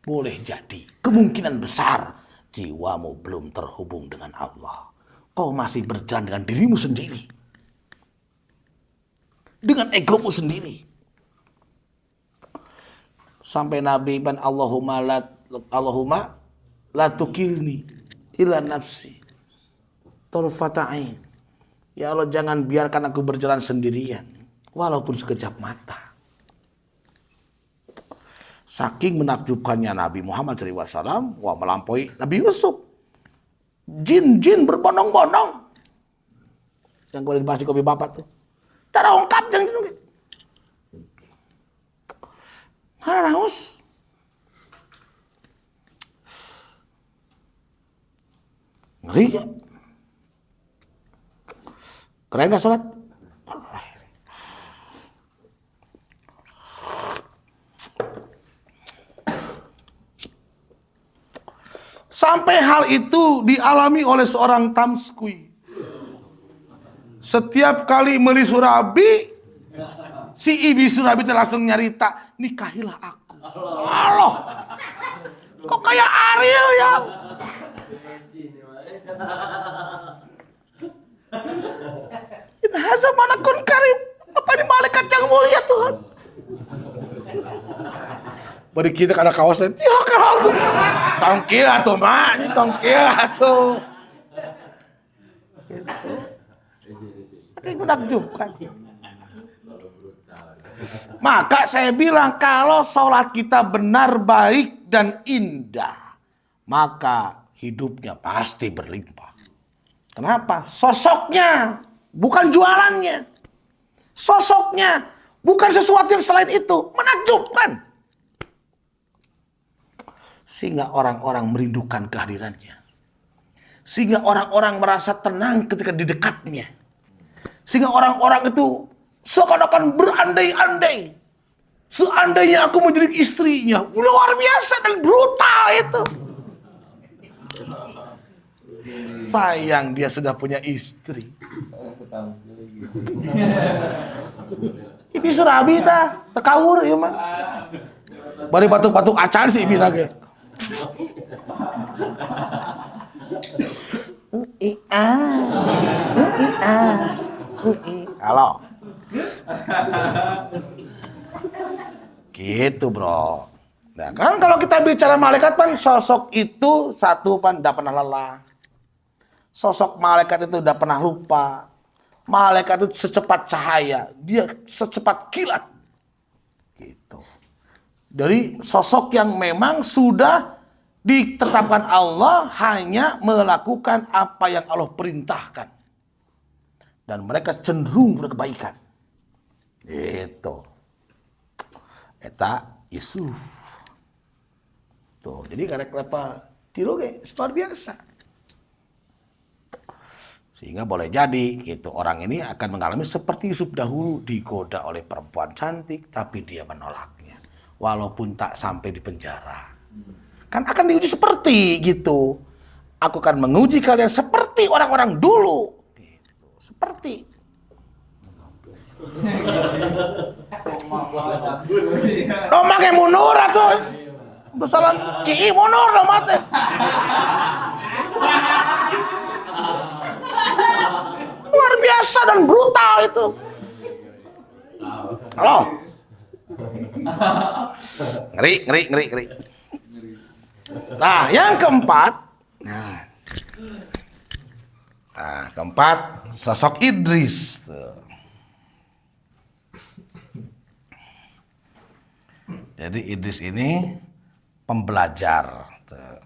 Boleh jadi, kemungkinan besar, jiwamu belum terhubung dengan Allah. Kau masih berjalan dengan dirimu sendiri. Dengan egomu sendiri. Sampai Nabi ban Allahumma la tukilni ila nafsi tarfata ain. Ya Allah, jangan biarkan aku berjalan sendirian walaupun sekejap mata. Saking menakjubkannya Nabi Muhammad SAW, wah melampaui Nabi Yusuf. Jin-jin berbondong-bondong. Yang boleh dibahas di kopi bapak tuh. Darah ungkap yang dinungin. Haraus. Ngeri ya. Keren gak sholat? Sampai hal itu dialami oleh seorang tamskui. Setiap kali beli surabi, si ibi surabi itu langsung nyarita, nikahilah aku. Allah, kok kayak Ariel ya? Inhaza manakun karim. Apa ini malaikat yang mulia Tuhan? Bagi kita kada kawasan, ya kalau tongkia tuh mak, ini tongkia tuh. Ini menakjubkan. Maka saya bilang kalau sholat kita benar, baik dan indah, maka hidupnya pasti berlimpah. Kenapa? Sosoknya, bukan jualannya. Sosoknya, bukan sesuatu yang selain itu. Menakjubkan. Sehingga orang-orang merindukan kehadirannya. Sehingga orang-orang merasa tenang ketika di dekatnya. Sehingga orang-orang itu seakan-akan berandai-andai. Seandainya aku menjadi istrinya. Luar biasa dan brutal itu. Sayang dia sudah punya istri. Ibi surabi ta, tekawur ya mah. Bari batuk-batuk acan si ibi lagi. Halo. Gitu bro. Nah kan kalau kita bicara malaikat pan, sosok itu satu pan tidak pernah lelah. Sosok malaikat itu tidak pernah lupa. Malaikat itu secepat cahaya, dia secepat kilat. Gitu. Dari sosok yang memang sudah ditetapkan Allah hanya melakukan apa yang Allah perintahkan. Dan mereka cenderung berkebaikan. Itu. Eta Yusuf. Tuh, jadi kenapa tiru ge luar biasa. Sehingga boleh jadi gitu orang ini akan mengalami seperti Yusuf dahulu, digoda oleh perempuan cantik tapi dia menolaknya. Walaupun tak sampai di penjara. Kan akan diuji seperti gitu. Aku akan menguji kalian seperti orang-orang dulu. Gitu. Seperti. Doma kayak mundur atuh. Besalan Ki mundur doma teh. Luar biasa dan brutal itu. Halo. Ngeri. Nah, yang keempat. Nah, keempat sosok Idris. Tuh. Jadi Idris ini pembelajar. Tuh.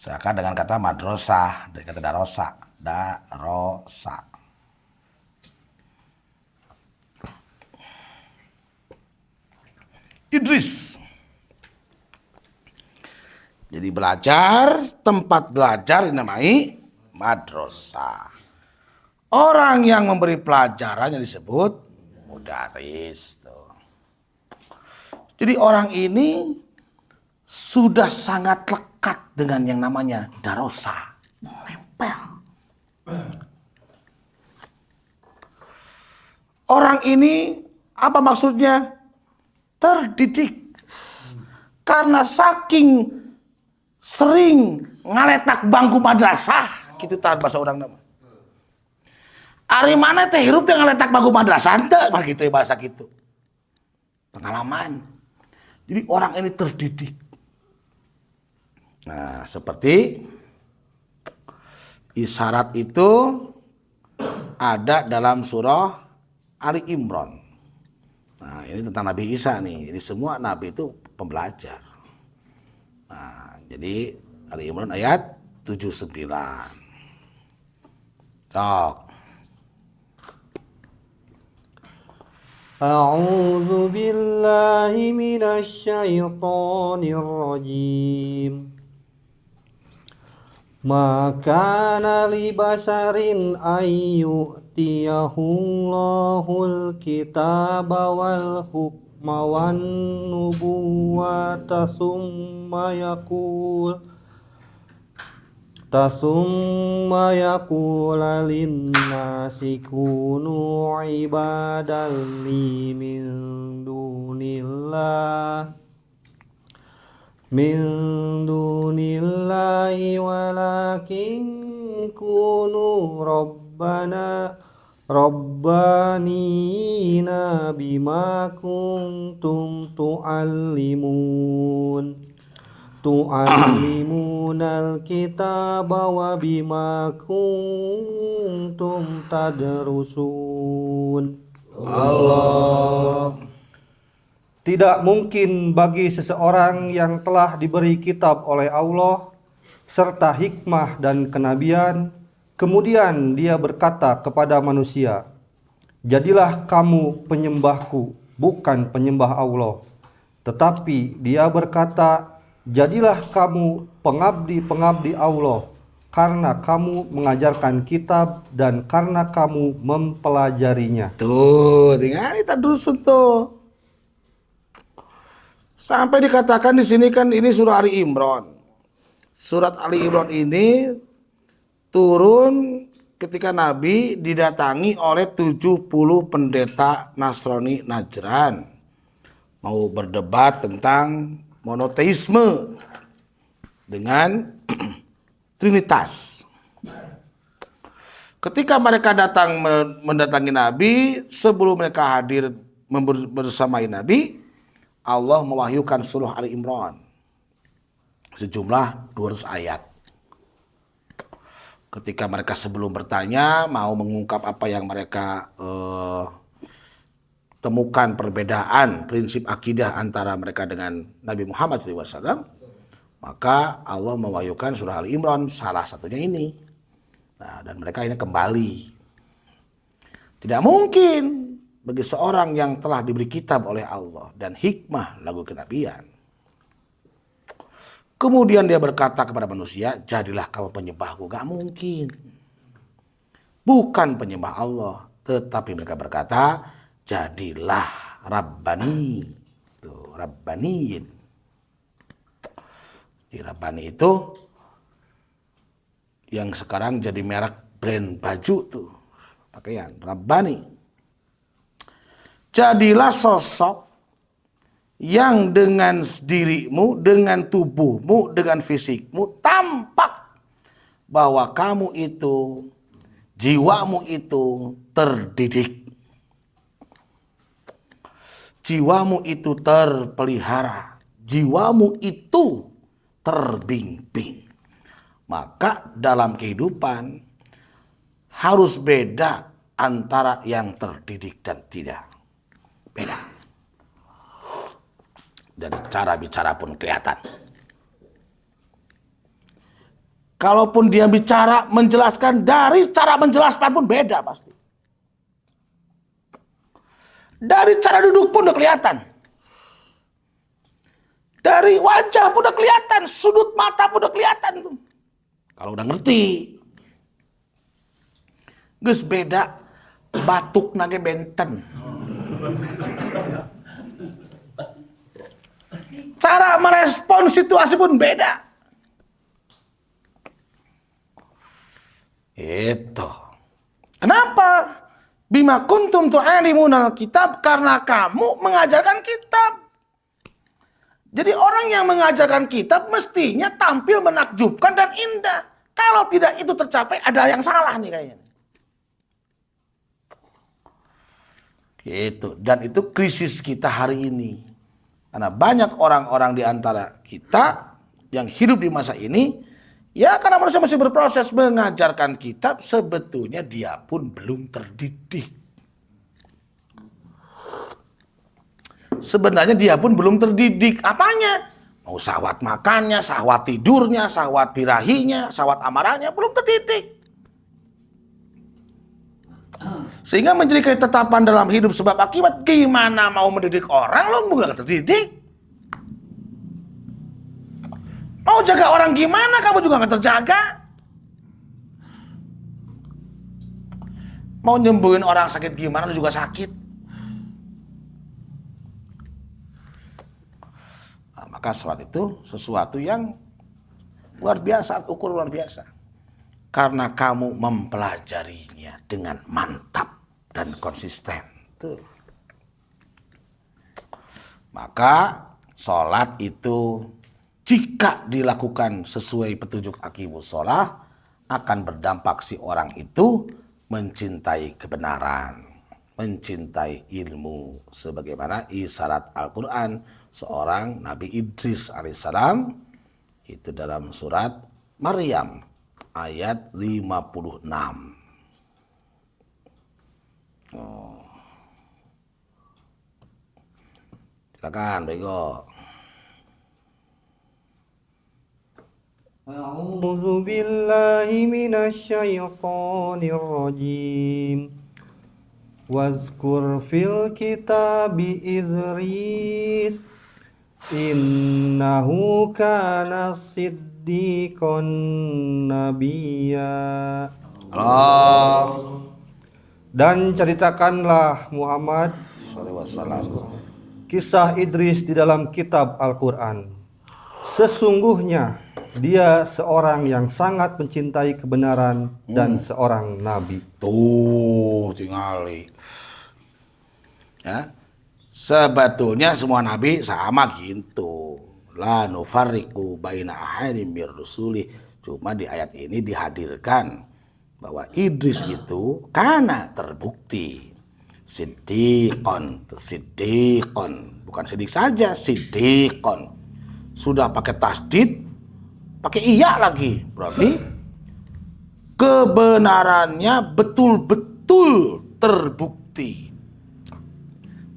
Seakan dengan kata madrasah, dari kata darosa. Idris. Jadi belajar, tempat belajar dinamai madrasah. Orang yang memberi pelajaran yang disebut mudaris. Tuh. Jadi orang ini sudah sangat lekat dengan yang namanya darosa. Nempel. Orang ini apa maksudnya? Terdidik. Karena saking sering ngaletak bangku madrasah, gitu tahan bahasa orang nama. Ari mana teh hirup teh ngaletak bangku madrasah teh, pas gitu ya bahasa gitu. Pengalaman. Jadi orang ini terdidik. Nah, seperti isyarat itu ada dalam surah Ali Imran. Nah, ini tentang Nabi Isa nih. Jadi semua nabi itu pembelajar. Nah, jadi Ali Imran ayat 79. Sok. A'udzu billahi minasy syaithanir rajim. Ma kana li basarin ayyutiyahul kitaba wal hukma wan nubuwata summa yaqula linnasi kunu ibadan li min dunillahi walakin kunu rabbanina bima kuntum tu'allimunal kitaba wa bima kuntum tadrusun. Allah. Tidak mungkin bagi seseorang yang telah diberi kitab oleh Allah serta hikmah dan kenabian, kemudian dia berkata kepada manusia, "Jadilah kamu penyembahku, bukan penyembah Allah." Tetapi dia berkata, "Jadilah kamu pengabdi-pengabdi Allah, karena kamu mengajarkan kitab dan karena kamu mempelajarinya." Tuh, tinggal kita dusun tuh. Sampai dikatakan di sini kan ini surah Ali Imran. Surat Ali Imran ini turun ketika Nabi didatangi oleh 70 pendeta Nasrani Najran. Mau berdebat tentang monoteisme dengan Trinitas. Ketika mereka datang mendatangi Nabi, sebelum mereka hadir bersamai Nabi, Allah mewahyukan surah Ali Imran sejumlah 200 ayat. Ketika mereka sebelum bertanya mau mengungkap apa yang mereka temukan perbedaan prinsip akidah antara mereka dengan Nabi Muhammad SAW, maka Allah mewahyukan surah Ali Imran, salah satunya ini. Nah, dan mereka ini kembali. Tidak mungkin bagi seorang yang telah diberi kitab oleh Allah dan hikmah lagu kenabian, kemudian dia berkata kepada manusia, "Jadilah kamu penyembahku." Gak mungkin. Bukan penyembah Allah, tetapi mereka berkata, "Jadilah Rabbani." Tuh, Rabbaniin. Di Rabbani itu yang sekarang jadi merek brand baju tuh, pakaian Rabbani. Jadilah sosok yang dengan dirimu, dengan tubuhmu, dengan fisikmu tampak bahwa kamu itu, jiwamu itu terdidik. jiwamu itu terpelihara, jiwamu itu terbimbing. Maka dalam kehidupan harus beda antara yang terdidik dan tidak. Beda. Dari cara bicara pun kelihatan. Kalaupun dia bicara menjelaskan, dari cara menjelaskan pun beda pasti. Dari cara duduk pun udah kelihatan. Dari wajah pun udah kelihatan, sudut mata pun udah kelihatan tuh. Kalau udah ngerti. Geus beda batuk nage benten. Cara merespon situasi pun beda. Itu. Kenapa? Bima kuntum tu'alimunal kitab, karena kamu mengajarkan kitab. Jadi orang yang mengajarkan kitab mestinya tampil menakjubkan dan indah. Kalau tidak itu tercapai, ada yang salah nih kayaknya. Gitu. Dan itu krisis kita hari ini. Karena banyak orang-orang di antara kita yang hidup di masa ini, ya karena manusia masih berproses mengajarkan kitab, sebetulnya dia pun belum terdidik. Sebenarnya dia pun belum terdidik. Apanya? Mau syahwat makannya, syahwat tidurnya, syahwat birahinya, syahwat amarahnya, belum terdidik. Sehingga menjadi ketetapan dalam hidup sebab akibat. Gimana mau mendidik orang, lo gak terdidik. Mau jaga orang gimana, kamu juga gak terjaga. Mau nyembuhin orang sakit gimana, lo juga sakit. Nah, maka sholat itu sesuatu yang luar biasa, ukur luar biasa. Karena kamu mempelajarinya dengan mantap dan konsisten. Tuh. Maka sholat itu jika dilakukan sesuai petunjuk Aqimus Sholah, akan berdampak si orang itu mencintai kebenaran, mencintai ilmu. Sebagaimana isyarat Al-Quran seorang Nabi Idris alaihissalam, itu dalam surat Maryam ayat 56. Oh. Silakan, Bego. A'udzu billahi minasyaitonir rajim. Wazkur fil kitabi Idris innahu kana siddiqon nabiyya. Allah. Dan ceritakanlah Muhammad SAW kisah Idris di dalam kitab Al-Quran. Sesungguhnya dia seorang yang sangat mencintai kebenaran dan seorang nabi. Tuh, tingali. Ya. Sebetulnya semua nabi sama gitu. La nufarriqu baina ahadin mir rusuli. Cuma di ayat ini dihadirkan bahwa Idris itu karena terbukti siddiqon, bukan sidik saja, siddiqon. Sudah pakai tasdid, pakai iya lagi. Berarti kebenarannya betul-betul terbukti.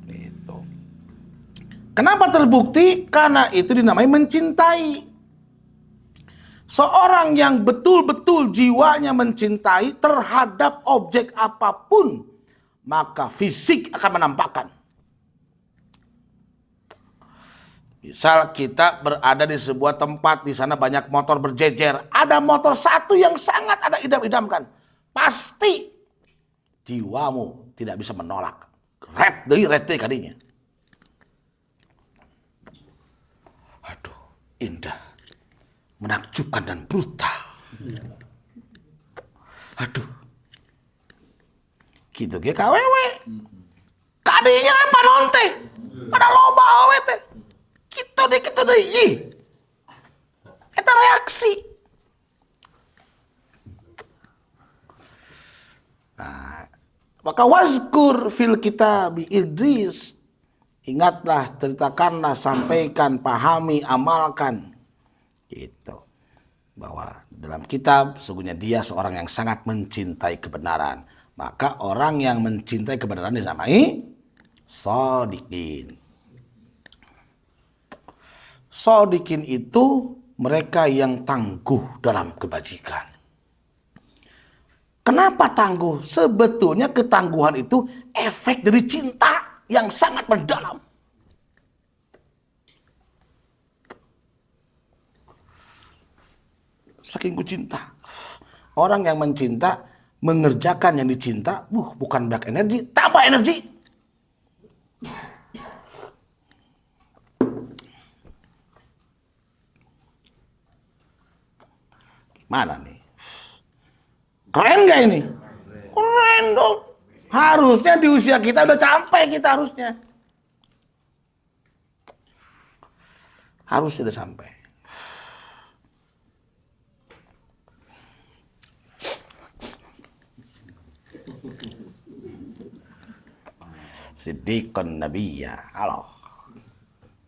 Itu. Kenapa terbukti? Karena itu dinamai mencintai. Seorang yang betul-betul jiwanya mencintai terhadap objek apapun, maka fisik akan menampakkan. Misal kita berada di sebuah tempat, di sana banyak motor berjejer. Ada motor satu yang sangat ada idam-idamkan. Pasti jiwamu tidak bisa menolak. Red deui kadinya. Aduh, indah. Menakjubkan dan brutal. Aduh. Gitu ge kawewe. Kadinya kan panon teh. Pada loba awe teh. Kitu deh. Ih. Eta reaksi. Nah, maka wazkur fil kitab Idris. Ingatlah, ceritakanlah, sampaikan, pahami, amalkan. Gitu. Bahwa dalam kitab sesungguhnya dia seorang yang sangat mencintai kebenaran. Maka orang yang mencintai kebenaran dinamai shodiqin. Shodiqin itu mereka yang tangguh dalam kebajikan. Kenapa tangguh? Sebetulnya ketangguhan itu efek dari cinta yang sangat mendalam. Saking ku cinta. Orang yang mencinta, mengerjakan yang dicinta, bukan banyak energi, tambah energi. Gimana nih? Keren gak ini? Keren dong. Harusnya di usia kita udah sampai kita harusnya. Harusnya udah sampai. Siddiqun Nabiyya. Halo.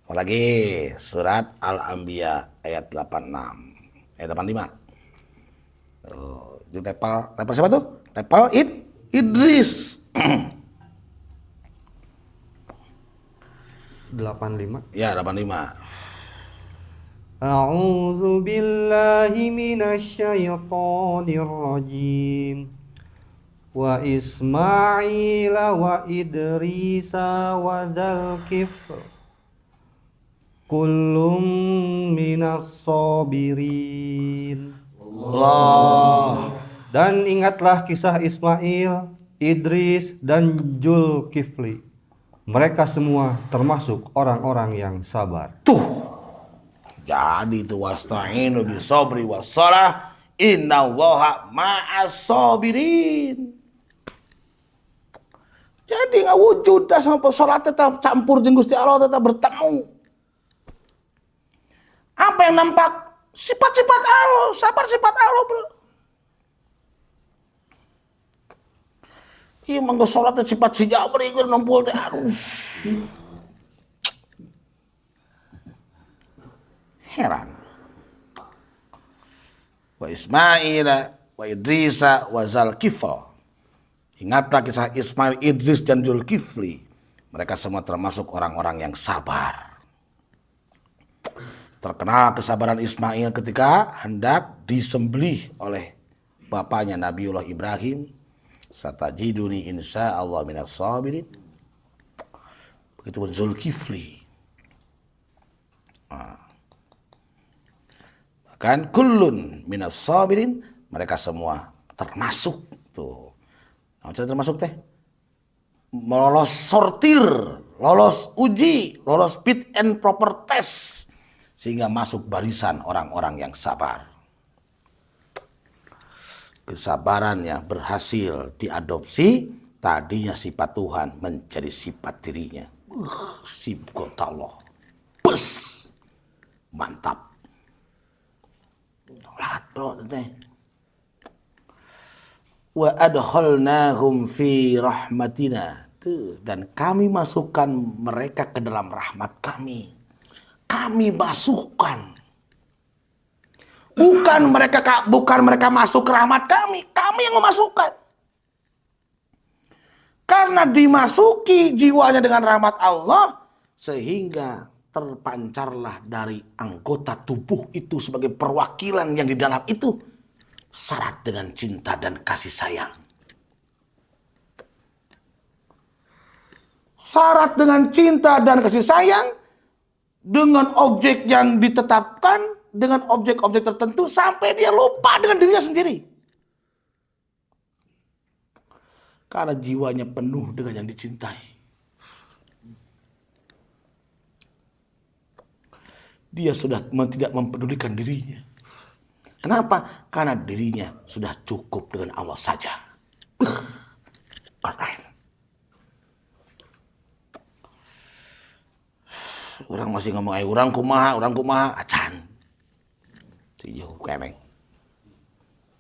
Apalagi surat Al-Anbiya ayat 86. Ayat 85. Itu level siapa tuh? Level Idris. 85. Ya, 85. A'udzu billahi minasyaitonir rajim. Wa Ismail wa Idris wa Dzalkifl kullum minas sabirin. Allah. Dan ingatlah kisah Ismail, Idris dan Zulkifli. Mereka semua termasuk orang-orang yang sabar. Tuh. Jadi itu wasta'inu bisabri wassalah innallaha ma'as sabirin. Jadi nggak wujud dah sama salat tetap campur jeung Gusti Allah, tetap bertemu. Apa yang nampak? Sifat-sifat Allah, sabar sifat Allah, bro. Iya mangga salat sifat si Jabri keur numpul teh aduh. Heran. Wa Ismail wa Idrisa wa Dzalkifl. Ingatlah kisah Ismail, Idris dan Zulkifli. Mereka semua termasuk orang-orang yang sabar. Terkenal kesabaran Ismail ketika hendak disembelih oleh bapaknya Nabiullah Ibrahim. Satajiduni insyaallah minas sabirin. Begitupun Zulkifli. Bahkan kullun minas sabirin, mereka semua termasuk tuh. Maksudnya termasuk teh lolos sortir, lolos uji, lolos fit and proper test sehingga masuk barisan orang-orang yang sabar. Kesabarannya berhasil diadopsi, tadinya sifat Tuhan menjadi sifat dirinya. Sifat Allah. Bus. Mantap. Lado teh. Wa adkhalnahum fi rahmatina. Tuh, dan kami masukkan mereka ke dalam rahmat kami. Kami masukkan. Bukan mereka masuk ke rahmat kami yang memasukkan. Karena dimasuki jiwanya dengan rahmat Allah sehingga terpancarlah dari anggota tubuh itu sebagai perwakilan yang di dalam itu syarat dengan cinta dan kasih sayang. Syarat dengan cinta dan kasih sayang dengan objek yang ditetapkan, dengan objek-objek tertentu sampai dia lupa dengan dirinya sendiri. Karena jiwanya penuh dengan yang dicintai. Dia sudah tidak mempedulikan dirinya. Kenapa? Karena dirinya sudah cukup dengan Allah saja. Keren. Orang masih ngomong, orang kumaha, acan. Sejauh keneng.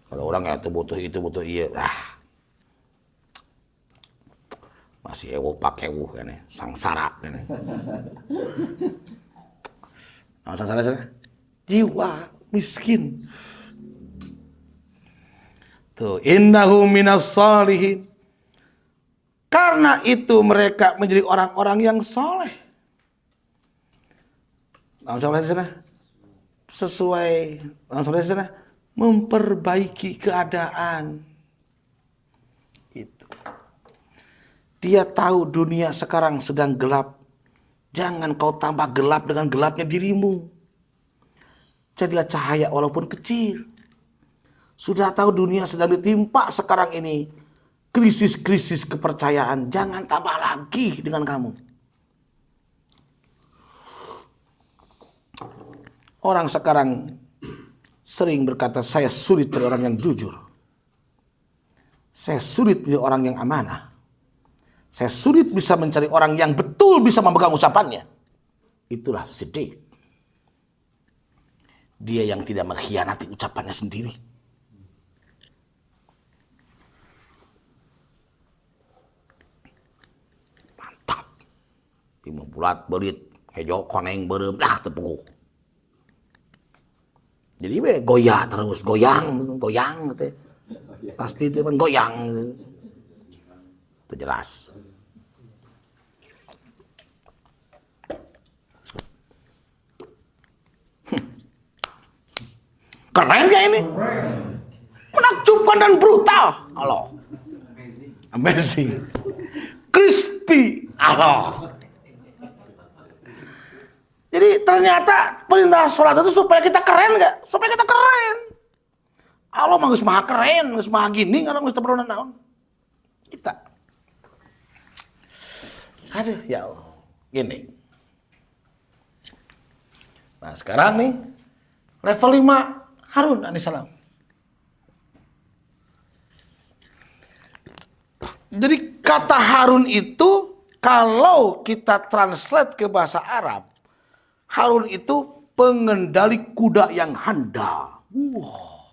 Kalau orang itu butuh iya. Masih ewo pakai ewo kan, sangsara kan. Nah, sangsara jiwa miskin. Tuh, innahu minas shalihin. Karena itu mereka menjadi orang-orang yang soleh. Langsung di sana. Sesuai langsung di sana memperbaiki keadaan. Itu. Dia tahu dunia sekarang sedang gelap. Jangan kau tambah gelap dengan gelapnya dirimu. Jadilah cahaya walaupun kecil. Sudah tahu dunia sedang ditimpa sekarang ini krisis-krisis kepercayaan. Jangan tambah lagi dengan kamu. Orang sekarang sering berkata, saya sulit cari orang yang jujur. Saya sulit menjadi orang yang amanah. Saya sulit bisa mencari orang yang betul bisa memegang ucapannya. Itulah Siddiq. Dia yang tidak mengkhianati ucapannya sendiri. Mantap. Lima bulat belit, hejo koneng berem, tepuk. Jadi goyah terus, goyang, gitu. Pasti itu kan goyang. Itu jelas. Keren gak ini? Menakjubkan dan brutal. Allah. Amazing. Crispy. Allah. Jadi ternyata perintah sholat itu supaya kita keren gak? Supaya kita keren. Allah mah geus maha keren, geus maha gini, orang geus teu perlu naon. Kita. Aduh, ya Allah. Gini. Nah, sekarang nih level 5 Harun alaihissalam. Jadi kata Harun itu kalau kita translate ke bahasa Arab, Harun itu pengendali kuda yang handal. Wow.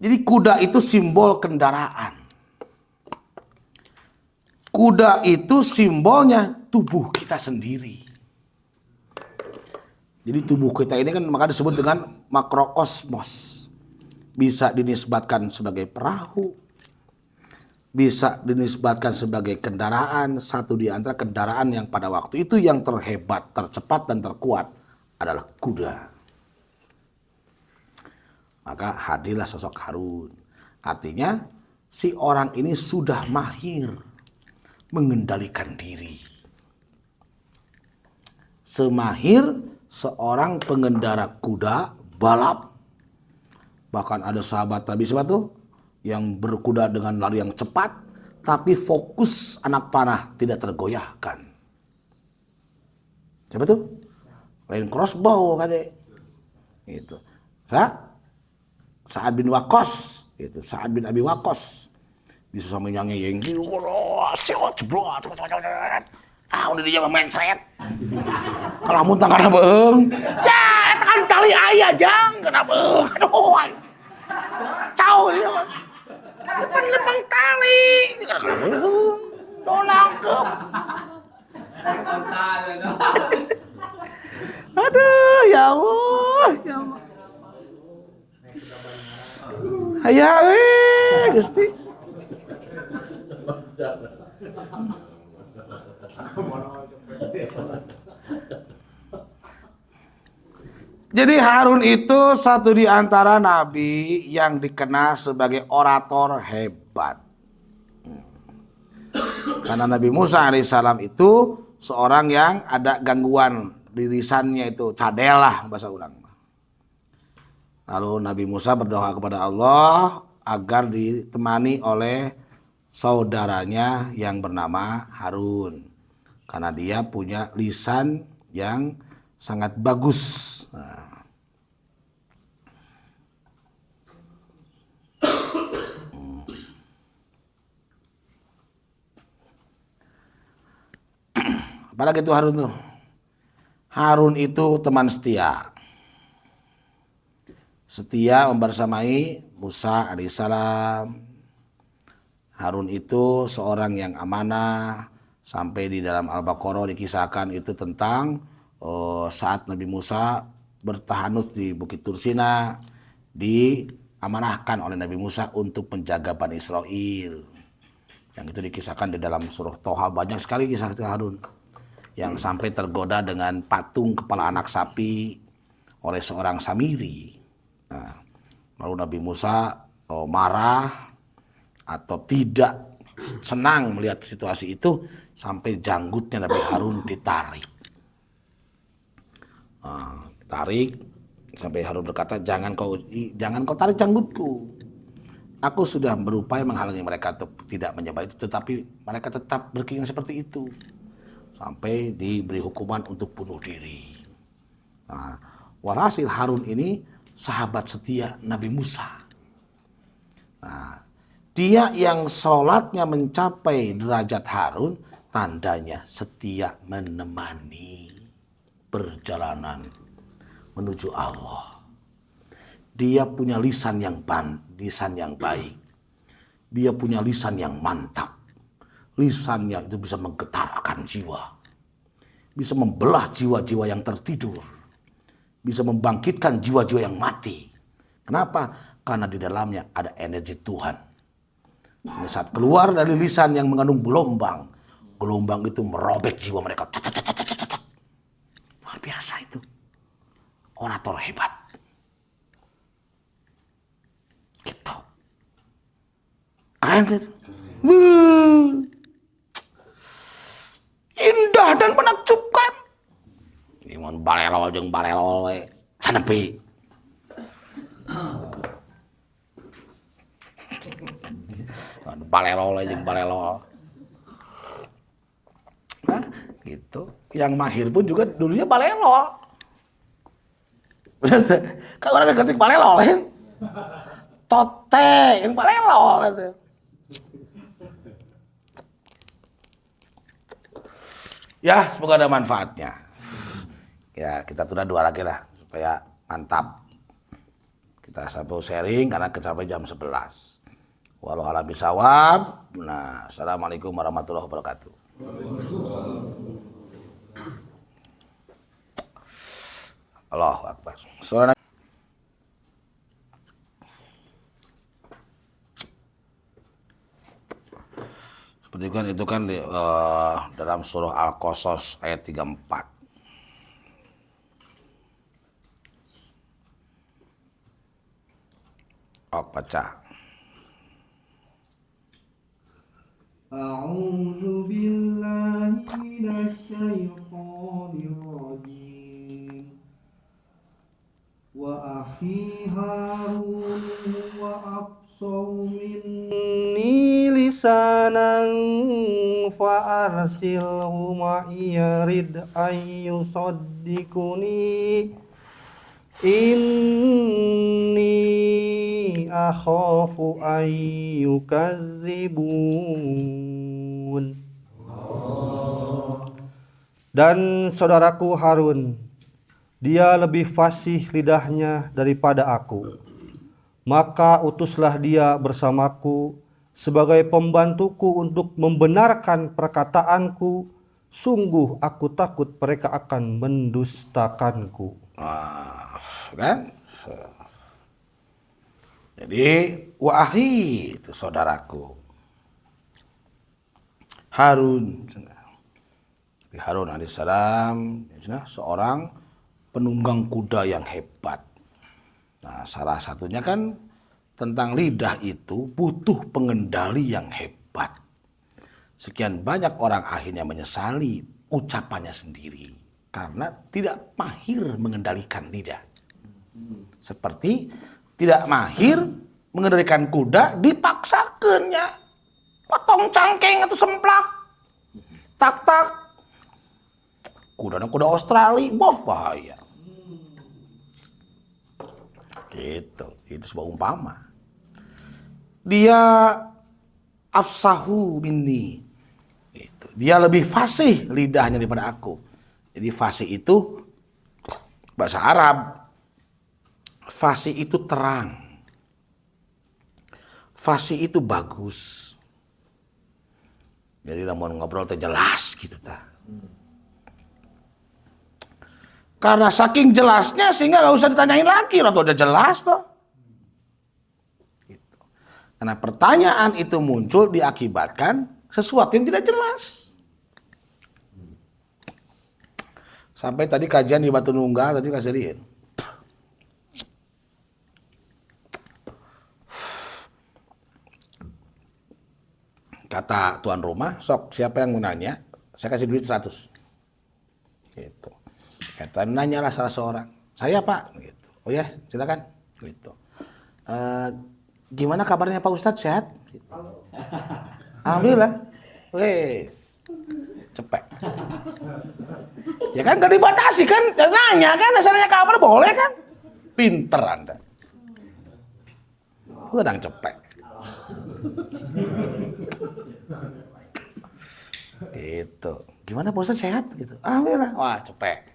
Jadi kuda itu simbol kendaraan. Kuda itu simbolnya tubuh kita sendiri. Jadi tubuh kita ini kan maka disebut dengan makrokosmos. Bisa dinisbatkan sebagai perahu. Bisa dinisbatkan sebagai kendaraan. Satu di antara kendaraan yang pada waktu itu yang terhebat, tercepat dan terkuat adalah kuda. Maka hadirlah sosok Harun. Artinya si orang ini sudah mahir mengendalikan diri. Semahir seorang pengendara kuda balap. Bahkan ada sahabat Nabi siapa tuh yang berkuda dengan lari yang cepat, tapi fokus anak panah tidak tergoyahkan. Siapa tuh? Lain crossbow kade. Itu. Sa'ad bin Waqqas, itu Sa'ad bin Abi Waqqas. Bisa sama nyanyi yang gitu, siot jeblok. Udah dia main seret. Kalau muntah karena beung. Ya, kan tali ayah jang kena beung. Aduh. Cau dia. Lepang tali. Kena beung. Dolangkep. Aduh, ya Allah, ya Allah. Aya Gusti. Jadi Harun itu satu di antara nabi yang dikenal sebagai orator hebat. Karena Nabi Musa alaihissalam itu seorang yang ada gangguan di lisannya itu, cadel lah bahasa urang. Lalu Nabi Musa berdoa kepada Allah agar ditemani oleh saudaranya yang bernama Harun. Karena dia punya lisan yang sangat bagus. Nah. Apalagi itu Harun tuh? Harun itu teman setia. Setia membersamai Musa alaihissalam. Harun itu seorang yang amanah. Sampai di dalam Al-Baqarah dikisahkan itu tentang saat Nabi Musa bertahanus di Bukit Tursina, diamanahkan oleh Nabi Musa untuk menjaga Bani Israel. Yang itu dikisahkan di dalam surah Toha. Banyak sekali kisah Harun yang sampai tergoda dengan patung kepala anak sapi oleh seorang Samiri. Nah, lalu Nabi Musa marah atau tidak senang melihat situasi itu, sampai janggutnya Nabi Harun ditarik. Tarik sampai Harun berkata, jangan kau tarik janggutku. Aku sudah berupaya menghalangi mereka untuk tidak menyembah itu, tetapi mereka tetap berkeinginan seperti itu. Sampai diberi hukuman untuk bunuh diri. Nah, walhasil Harun ini sahabat setia Nabi Musa. Nah, dia yang sholatnya mencapai derajat Harun, tandanya setia menemani perjalanan menuju Allah. Dia punya lisan yang baik. Dia punya lisan yang mantap. Lisannya itu bisa menggetarkan jiwa. Bisa membelah jiwa-jiwa yang tertidur. Bisa membangkitkan jiwa-jiwa yang mati. Kenapa? Karena di dalamnya ada energi Tuhan. Ini saat keluar dari lisan yang mengandung gelombang. Gelombang itu merobek jiwa mereka. Luar biasa itu. Orator hebat. Gitu. Keren gitu. Indah dan menakjubkan. Ini mau balelol jeung balelol we. Sanepi. Balelol jeung balelol. Nah, gitu. Yang mahir pun juga dulunya balelol. Kan orang ngerti balelol kan? Tote yang balelol itu. Ya, semoga ada manfaatnya. Ya, kita tunda 2 lagi lah supaya mantap. Kita sampai sharing karena sampai jam 11. Walau alam bisawab. Nah, assalamualaikum warahmatullahi wabarakatuh. Allahu Akbar. Suara seperti itu kan di, dalam surah Al-Qasas ayat 34. Oh, baca. A'udzu billahi minasyaitonir rajim. Wa akhi Harun wa aqsaw minni lisanan fa arsilhu ma'iya rid ayyusaddiquni inni akhafu ayyukadzibun. Dan saudaraku Harun, dia lebih fasih lidahnya daripada aku. Maka utuslah dia bersamaku sebagai pembantuku untuk membenarkan perkataanku. Sungguh aku takut mereka akan mendustakanku. Kan? Jadi wa akhi itu saudaraku Harun. Harun alaihissalam seorang penunggang kuda yang hebat. Nah, salah satunya kan tentang lidah itu butuh pengendali yang hebat. Sekian banyak orang akhirnya menyesali ucapannya sendiri karena tidak mahir mengendalikan lidah. Seperti tidak mahir mengendalikan kuda dipaksakannya. Potong cangkeng atau semplak. Tak-tak. Kuda Australia, bahaya. Gitu, itu sebuah umpama. Dia afsahu minni. Gitu. Dia lebih fasih lidahnya daripada aku. Jadi fasih itu bahasa Arab. Fasih itu terang. Fasih itu bagus. Jadi namun ngobrol teh jelas gitu ta. Karena saking jelasnya sehingga nggak usah ditanyain lagi, atau udah jelas toh. Gitu. Karena pertanyaan itu muncul diakibatkan sesuatu yang tidak jelas. Sampai tadi kajian di Batu Nunggal tadi kasirin. Kata tuan rumah, sok siapa yang mau nanya, saya kasih duit 100. Gitu. Kata nanya lah salah seorang, saya Pak. Gitu. Oh ya silakan. Gitu. Gimana kabarnya Pak Ustadz, sehat? Gitu. Alhamdulillah. Wes, cepet. Ya kan gak dibatasi kan, nanya kan, asalnya kabar boleh kan? Pinter Anda. Udang cepet. Gitu. Gimana Pak Ustadz, sehat? Gitu. Alhamdulillah. Wah cepet.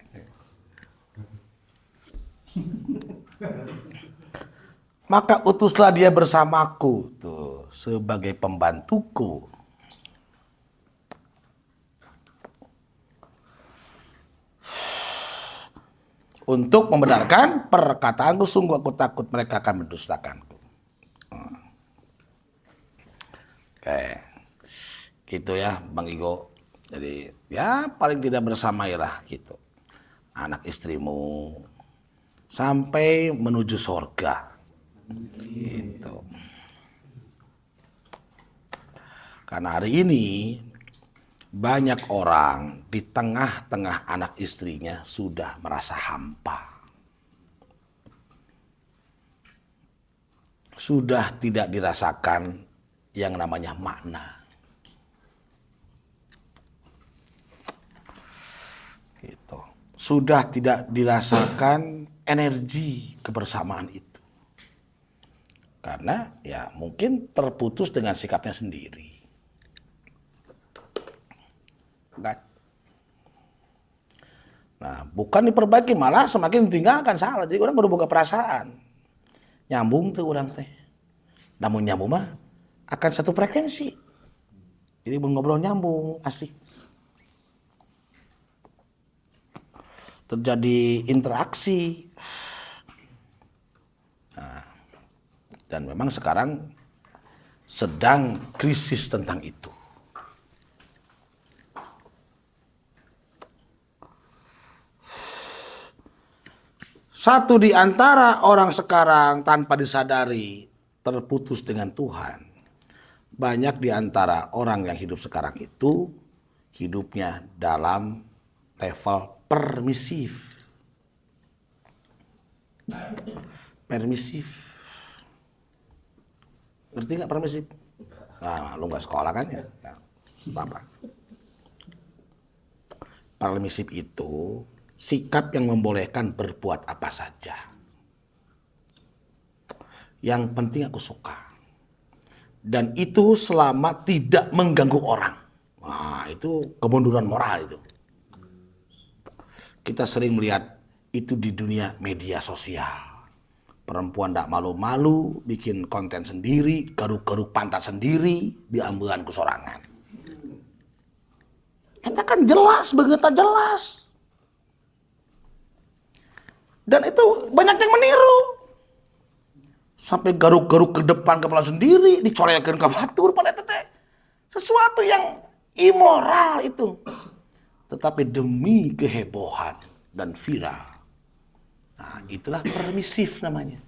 Maka utuslah dia bersamaku tuh sebagai pembantuku. Untuk membenarkan perkataanku, sungguh aku takut mereka akan mendustakanku. Oke. Gitu ya Bang Igo. Jadi ya paling tidak bersamailah gitu. Anak istrimu sampai menuju surga. Gitu. Karena hari ini banyak orang di tengah-tengah anak istrinya sudah merasa hampa. Sudah tidak dirasakan yang namanya makna. Gitu. Sudah tidak dirasakan energi kebersamaan itu. Karena ya mungkin terputus dengan sikapnya sendiri. Nah, bukan diperbaiki, malah semakin ditinggalkan, salah. Jadi orang baru boga perasaan. Nyambung tuh orang teh. Namun nyambung mah akan satu frekuensi. Jadi ngobrol nyambung, asik. Terjadi interaksi. Nah, dan memang sekarang sedang krisis tentang itu. Satu di antara orang sekarang tanpa disadari terputus dengan Tuhan. Banyak di antara orang yang hidup sekarang itu hidupnya dalam level permisif. Permisif. Ngerti nggak permisif? Nah, lu nggak sekolah kan ya? Apa? Permisif itu sikap yang membolehkan berbuat apa saja. Yang penting aku suka. Dan itu selama tidak mengganggu orang. Nah, itu kemunduran moral itu. Kita sering melihat itu di dunia media sosial. Perempuan tidak malu-malu, bikin konten sendiri, garuk-garuk pantat sendiri, diambilan ku sorangan. Itu kan jelas, begitu jelas. Dan itu banyak yang meniru. Sampai garuk-garuk ke depan kepala sendiri, dicorekin ke batur pada teteh. Sesuatu yang immoral itu. Tetapi demi kehebohan dan viral. Nah, itulah permisif namanya.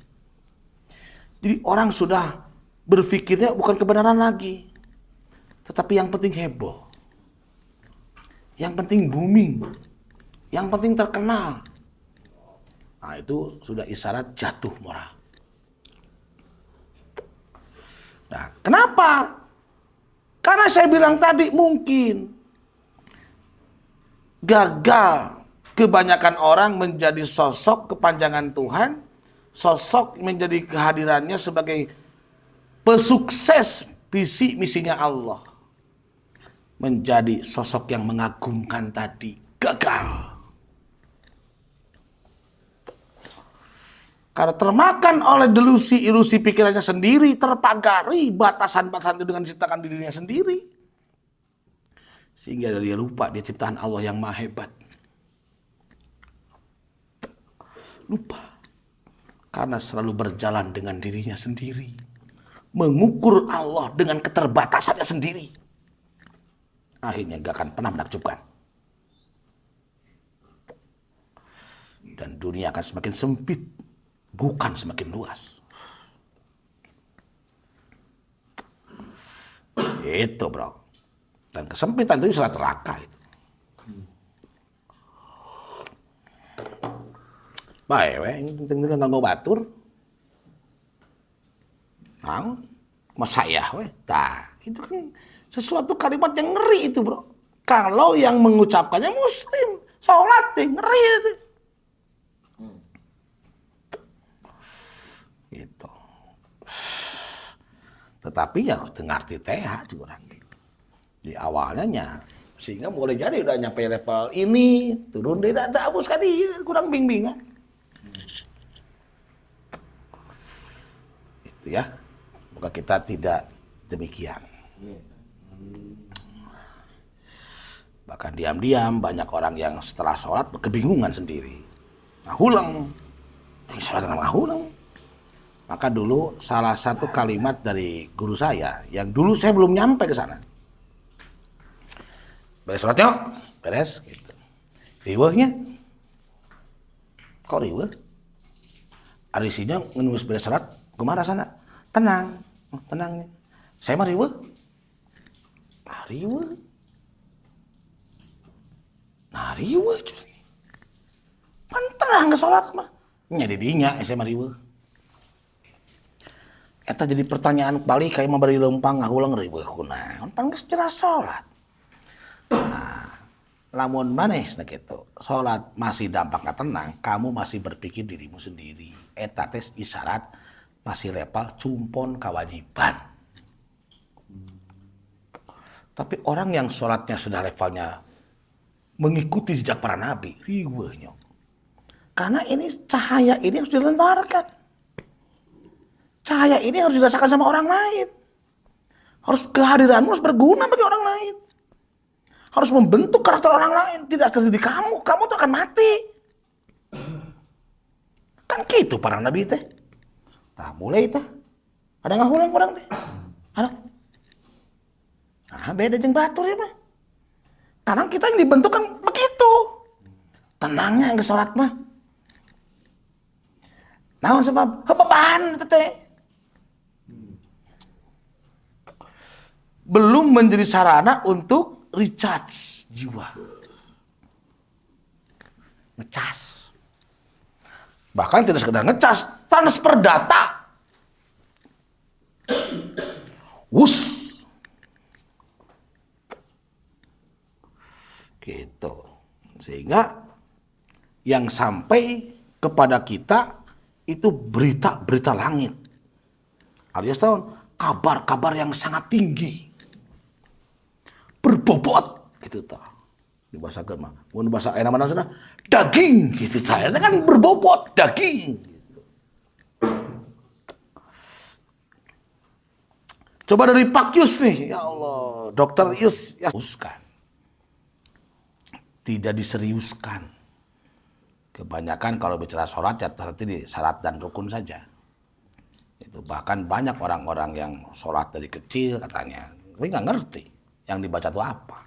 Jadi orang sudah berpikirnya bukan kebenaran lagi. Tetapi yang penting heboh. Yang penting booming. Yang penting terkenal. Nah, itu sudah isyarat jatuh moral. Nah, kenapa? Karena saya bilang tadi mungkin gagal kebanyakan orang menjadi sosok kepanjangan Tuhan, sosok menjadi kehadirannya sebagai pesukses visi misinya Allah. Menjadi sosok yang mengagumkan tadi, gagal. Karena termakan oleh delusi, ilusi pikirannya sendiri, terpagari batasan-batasan itu dengan menciptakan dirinya sendiri. Sehingga dia lupa dia ciptaan Allah yang maha hebat. Lupa. Karena selalu berjalan dengan dirinya sendiri. Mengukur Allah dengan keterbatasannya sendiri. Akhirnya gak akan pernah menakjubkan. Dan dunia akan semakin sempit. Bukan semakin luas. Itu bro. Dan kesempitan itu istilah neraka itu. Baik, ini penting nggak batur. Nah, mas saya, itu kan sesuatu kalimat yang ngeri itu bro. Kalau yang mengucapkannya Muslim, sholat ngeri itu. Gitu. Tetapi ya ngerti TH kurang. Di awalnya sehingga boleh jadi udah nyampe level ini, turun dia tidak hapus kan dia kurang bimbingan. Itu ya. Semoga kita tidak demikian. Bahkan diam-diam banyak orang yang setelah sholat kebingungan sendiri. Ngahulang. Sholat ngahulang. Maka dulu salah satu kalimat dari guru saya, yang dulu saya belum nyampe ke sana. Beres sholat yuk, beres. Gitu. Riwehnya, kok riweh? Arisinya ngenulis beres sholat, kemana sana? Tenang, tenang. Saya mah riweh. Nah riweh. Nah riweh. Kan tenang ke sholat mah. Nyadidinya, saya mah riweh. Eta jadi pertanyaan balik kayak memberi lempang ngahulang riweuh kunaon pan geus jelas salat. Nah, lamun maneh cenah kitu, salat masih dampakna tenang, kamu masih berpikir dirimu sendiri. Eta teh isyarat masih level cumpon kewajiban. Tapi orang yang salatnya sudah levelnya mengikuti jejak para nabi, riweuhnya. Karena ini cahaya ini harus dilentarkan. Cahaya ini harus dirasakan sama orang lain. Harus kehadiranmu harus berguna bagi orang lain. Harus membentuk karakter orang lain. Tidak terjadi kamu tuh akan mati. Kan gitu para nabi teh. Nah mulai teh. Ada ngahulang orang teh. Ada. Nah beda jeung batur ya mah. Karena kita yang dibentuk kan begitu. Tenangnya yang sholat mah. Naon sebab hebeban teh. Belum menjadi sarana untuk recharge jiwa. Ngecas. Bahkan tidak sekedar ngecas, transfer data. Wus. Gitu. Sehingga yang sampai kepada kita itu berita-berita langit. Alias tahun kabar-kabar yang sangat tinggi. Berbobot gitu tah. Di bahasa agama. Mun bahasa aya namana sana daging gitu tah. Itu kan berbobot daging gitu. Coba dari Pak Yus nih, ya Allah, Dokter Yus ya seriuskan. Tidak diseriuskan. Kebanyakan kalau bicara sholat ya terhenti di syarat dan rukun saja. Itu bahkan banyak orang-orang yang sholat dari kecil katanya, tapi nggak ngerti yang dibaca itu apa,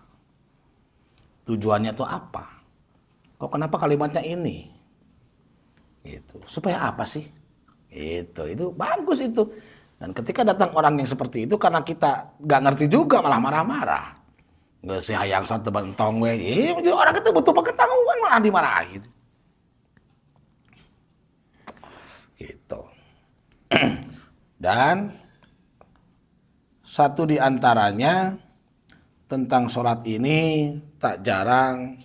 tujuannya itu apa, kok kenapa kalimatnya ini, itu supaya apa sih, itu bagus itu. Dan ketika datang orang yang seperti itu karena kita nggak ngerti juga malah marah-marah, nggak sih hayang satu bentong we, orang itu butuh pengetahuan malah dimarahin, gitu. Dan satu di antaranya tentang sholat ini tak jarang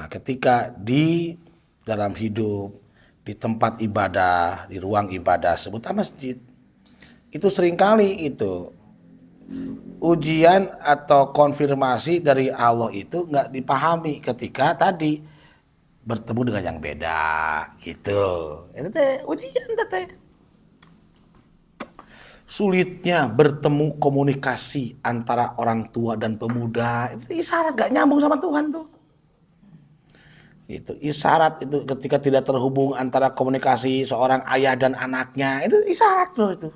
ketika di dalam hidup, di tempat ibadah, di ruang ibadah, sebutlah masjid, itu seringkali itu ujian atau konfirmasi dari Allah itu nggak dipahami ketika tadi bertemu dengan yang beda gitu. Itu teh ujian teh. sulitnya bertemu komunikasi antara orang tua dan pemuda, itu isyarat gak nyambung sama Tuhan tuh. Itu isyarat itu ketika tidak terhubung antara komunikasi seorang ayah dan anaknya, itu isyarat bro itu.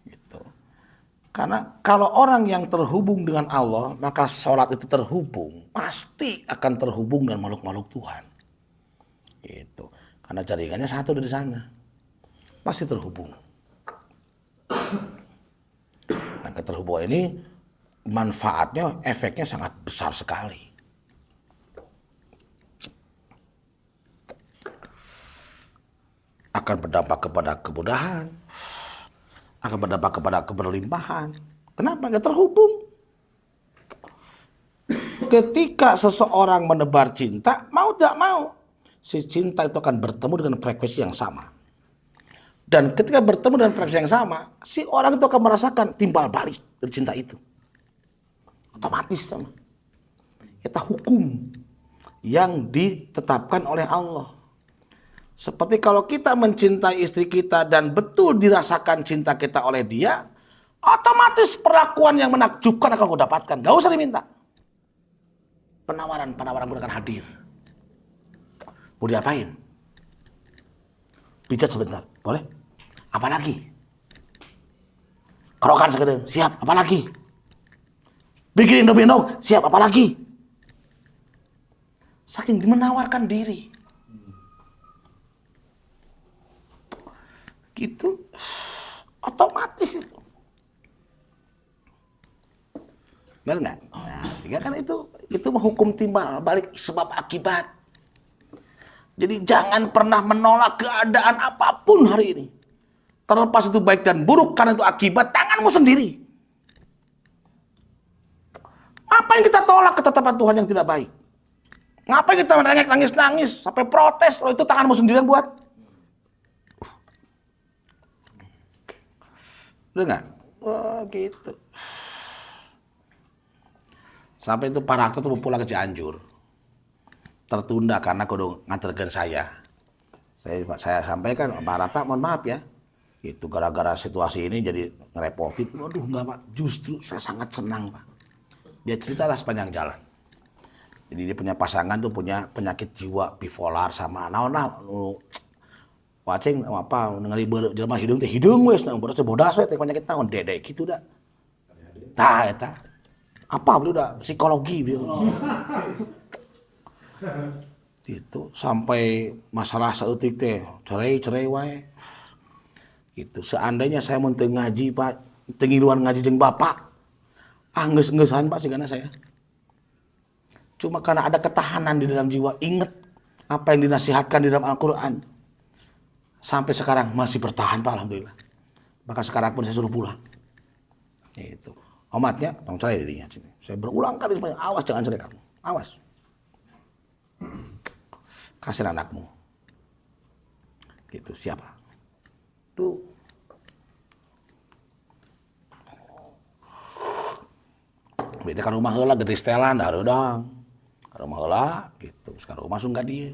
Gitu. Karena kalau orang yang terhubung dengan Allah, maka sholat itu terhubung, pasti akan terhubung dengan makhluk-makhluk Tuhan. Gitu. Karena jaringannya satu dari sana, pasti terhubung. Nah, keterhubungan ini manfaatnya, efeknya sangat besar sekali. Akan berdampak kepada kemudahan, akan berdampak kepada keberlimpahan. Kenapa? Nggak terhubung. Ketika seseorang menebar cinta, mau tidak mau, si cinta itu akan bertemu dengan frekuensi yang sama. Dan ketika bertemu dengan frekuensi yang sama, si orang itu akan merasakan timbal balik dari cinta itu. Otomatis sama. Itu hukum yang ditetapkan oleh Allah. Seperti kalau kita mencintai istri kita dan betul dirasakan cinta kita oleh dia, otomatis perlakuan yang menakjubkan akan kau dapatkan. Gak usah diminta. Penawaran pun akan hadir. Mau diapain? Pijat sebentar, boleh? Apa lagi? Kerokan sekedar, siap, apa lagi? Bikin Indomie, siap, apa lagi? Saking menawarkan diri. Gitu, otomatis itu. Benar nggak? Nah, sehingga kan itu menghukum timbal balik sebab akibat. Jadi jangan pernah menolak keadaan apapun hari ini. Terlepas itu baik dan buruk, karena itu akibat tanganmu sendiri. Ngapain kita tolak ketetapan Tuhan yang tidak baik? Ngapain kita menangis, nangis sampai protes? Oh, itu tanganmu sendiri yang buat. Udah nggak? Wah, gitu. Sampai itu para aktor tuh pulang ke Cianjur. Tertunda karena kudu nganterkan saya. Saya sampaikan, Pak Rata, mohon maaf ya. Itu gara-gara situasi ini jadi ngerepotin. Waduh, enggak Pak. Justru saya sangat senang Pak. Dia ceritalah sepanjang jalan. Jadi dia punya pasangan tuh punya penyakit jiwa bipolar sama wacing apa ngeri jelema hidung teh hidung wes nah bodas bodas teh penyakit naon dedek gitu dah. Tah eta. Apa beliau udah psikologi beliau. Gitu sampai masalah saeutik teh cerai wae. Gitu. Seandainya saya mau ngaji Pak, tengiluan ngaji jeung Bapak. Geus-geusan Pak sigana saya. Cuma karena ada ketahanan di dalam jiwa, ingat apa yang dinasihatkan di dalam Al-Qur'an. Sampai sekarang masih bertahan Pak, alhamdulillah. Bahkan sekarang pun saya suruh pulang. Gitu. Omatnya, tolong cerai dirinya sini. Saya berulang kali sepanjang, awas jangan cerai kamu. Awas. Kasih anakmu. Gitu, siapa? Tuh. Beda kan rumah heula gede setelan dah dong. Ka rumah heula gitu. Sekarang rumah sungguh dia.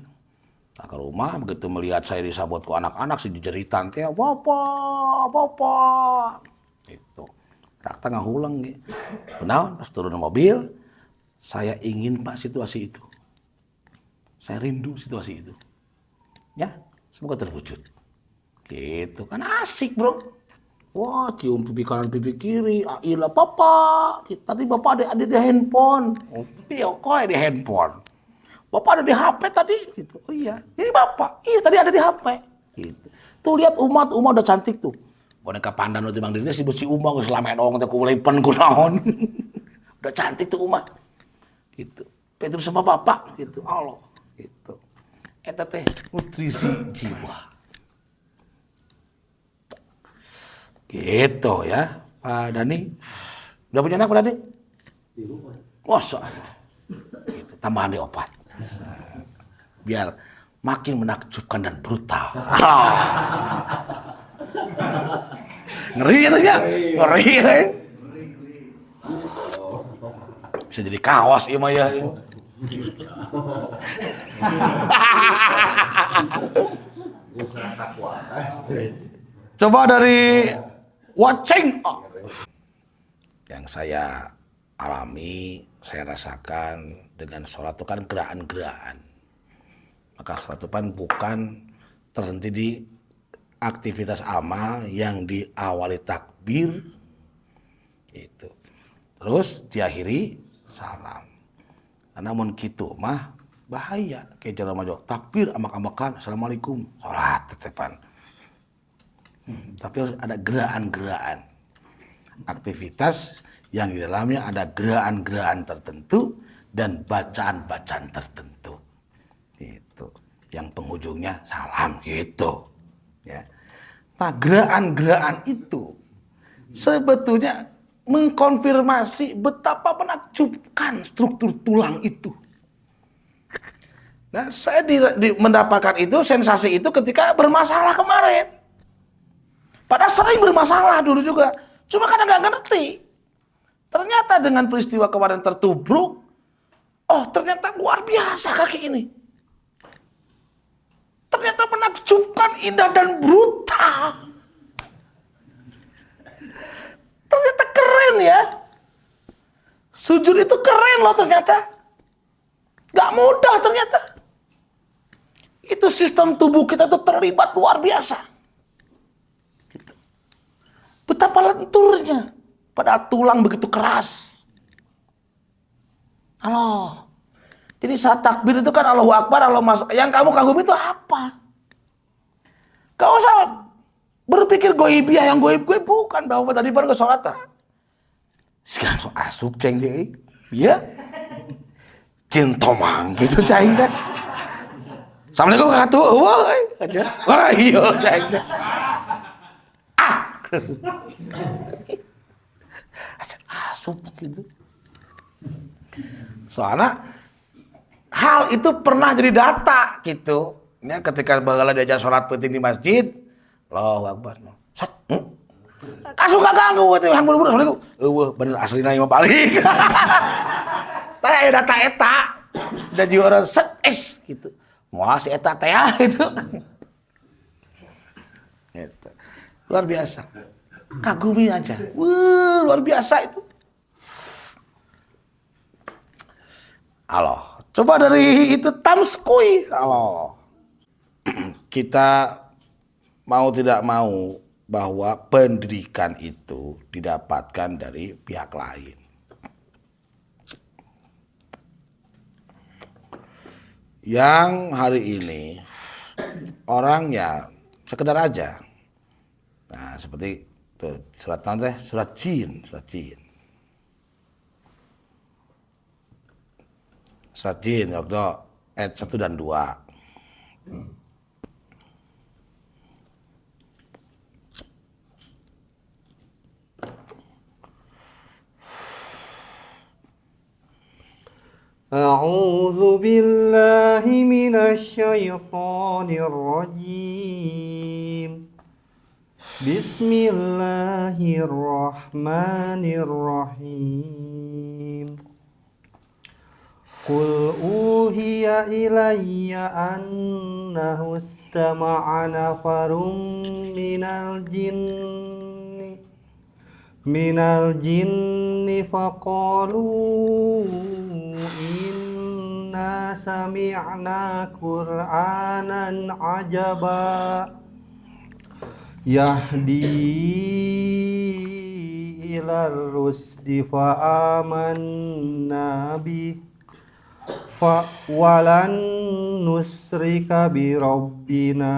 Nah, ke rumah begitu melihat saya disambut ku anak-anak si jeritan teh, "Bapak." Gitu. Tak tengah ulang gitu. Benar, pas turun mobil, saya ingin Pak situasi itu. Saya rindu situasi itu. Ya, semoga terwujud. Gitu kan asik bro. Wah cium pipi kanan pipi kiri. Iya Papa. Tadi Bapak ada di handphone. Oh iya kok ada di handphone. Bapak ada di HP tadi. Gitu. Oh iya. Ini Bapak. Iya tadi ada di HP. Gitu. Tuh lihat umat udah cantik tuh. Boneka pandan udah bang dirinya si Uma nggak selama dong. Aku kulipan kunaon. Udah cantik tuh umat. Gitu. Petrus sama Bapak. Gitu. Allah. Gitu. Eta teh nutrisi jiwa. Gitu ya, Pak Dani. Udah punya anak Pak Dani? Masa? Gitu, tambahan di obat. Biar makin menakjubkan dan brutal. Ngeri itu ya? Ngeri kan? Bisa jadi kaos ya Maya. Coba dari Watching. Yang saya alami, saya rasakan dengan sholat itu kan gerakan-gerakan. Maka sholat itu kan bukan terhenti di aktivitas amal yang diawali takbir itu. Terus diakhiri salam. Namun gitu mah bahaya. Kayak jalan maju takbir amak-amakan assalamualaikum sholat tetepan. Tapi harus ada gerakan-gerakan. Aktivitas yang di dalamnya ada gerakan-gerakan tertentu dan bacaan-bacaan tertentu. Itu yang penghujungnya salam gitu. Ya. Nah, gerakan-gerakan itu sebetulnya mengkonfirmasi betapa menakjubkan struktur tulang itu. Nah, saya mendapatkan itu, sensasi itu ketika bermasalah kemarin. Padahal sering bermasalah dulu juga, cuma karena nggak ngerti. Ternyata dengan peristiwa kemarin tertubruk, oh ternyata luar biasa kaki ini. Ternyata menakjubkan, indah dan brutal. Ternyata keren ya. Sujud itu keren loh ternyata. Gak mudah ternyata. Itu sistem tubuh kita tuh terlibat luar biasa. Gitu. Betapa lenturnya. Padahal tulang begitu keras. Halo. Jadi saat takbir itu kan Allahu Akbar, yang kamu kagum itu apa? Gak usah berpikir goibiah, yang goib-goib bukan. Bahwa tadi baru ke sholatan. Sekarang so asup ceng deh. Ya. Cintomang gitu ceng deh. Assalamualaikum kakak tuh. Wah iya ceng deh. Asup gitu. Soalnya hal itu pernah jadi data gitu. Ya, ketika bagala diajar sholat penting di masjid, Allahu Akbar. Kasuka ganggu itu yang buru-buru Assalamualaikum. Bener aslina yang balik. Teh data eta. Dan juga orang set gitu. Moal si eta teh gitu. Gitu. Luar biasa. Kagumi aja. Luar biasa itu. Allah. Coba dari itu tamskui. Allah. Kita mau tidak mau bahwa pendidikan itu didapatkan dari pihak lain. Yang hari ini orangnya sekedar aja. Nah, seperti tuh, surat tanda, surat jin. Surat jin, waktu ayat 1 dan 2. A'udzu billahi minasy syaithanir rajim. Bismillahirrahmanirrahim. Qul uhiya ilayya annahu istama'a nafarum minal jinni faqalu inna sami'na qur'anan ajaba yahdi ilar rusdi fa amanna bih fa walan nusrika bi rabbina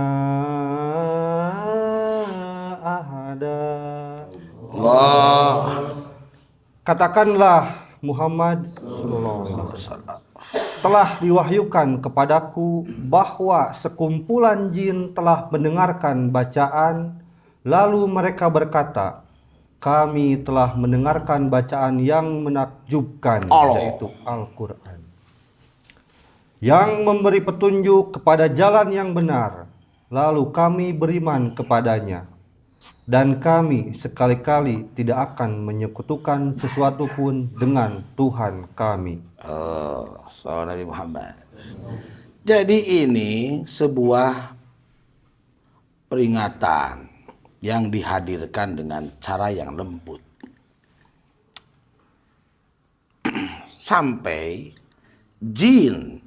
ahada. Allah. Katakanlah Muhammad sallallahu alaihi wasallam, telah diwahyukan kepadaku bahwa sekumpulan jin telah mendengarkan bacaan, lalu mereka berkata, kami telah mendengarkan bacaan yang menakjubkan, yaitu Al-Quran, yang memberi petunjuk kepada jalan yang benar, lalu kami beriman kepadanya. Dan kami sekali-kali tidak akan menyekutukan sesuatu pun dengan Tuhan kami. Salam Nabi Muhammad. Jadi ini sebuah peringatan yang dihadirkan dengan cara yang lembut. Sampai jin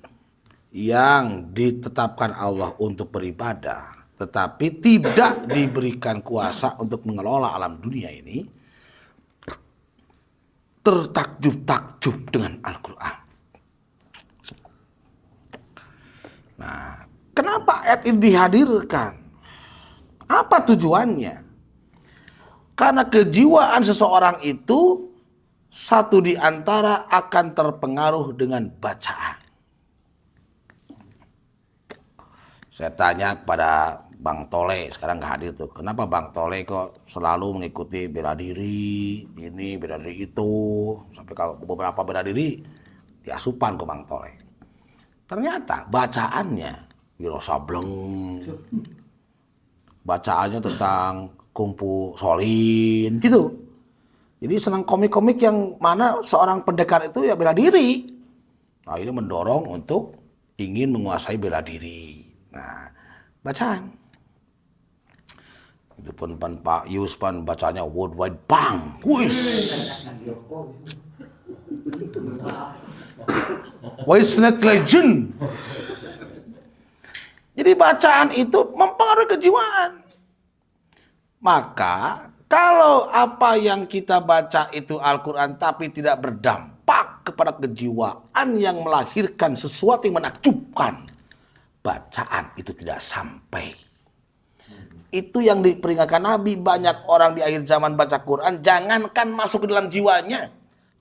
yang ditetapkan Allah untuk beribadah, tetapi tidak diberikan kuasa untuk mengelola alam dunia ini, tertakjub-takjub dengan Al-Quran. Nah, kenapa ayat ini dihadirkan? Apa tujuannya? Karena kejiwaan seseorang itu satu di antara akan terpengaruh dengan bacaan. Saya tanya kepada Bang Tole, sekarang nggak hadir tuh. Kenapa Bang Tole kok selalu mengikuti bela diri, ini bela diri itu, sampai kalau beberapa bela diri diasupan ke Bang Tole. Ternyata bacaannya Wiro Sableng, bacaannya tentang Kungfu Solin, gitu. Jadi senang komik-komik yang mana seorang pendekar itu ya bela diri. Nah, ini mendorong untuk ingin menguasai bela diri. Nah, bacaan. Itu pun Pak Yus bacanya worldwide bang. Wis. White Legend. Jadi bacaan itu mempengaruhi kejiwaan. Maka kalau apa yang kita baca itu Al-Quran tapi tidak berdampak kepada kejiwaan yang melahirkan sesuatu yang menakjubkan, bacaan itu tidak sampai. Itu yang diperingatkan Nabi, banyak orang di akhir zaman baca Quran, jangankan masuk ke dalam jiwanya,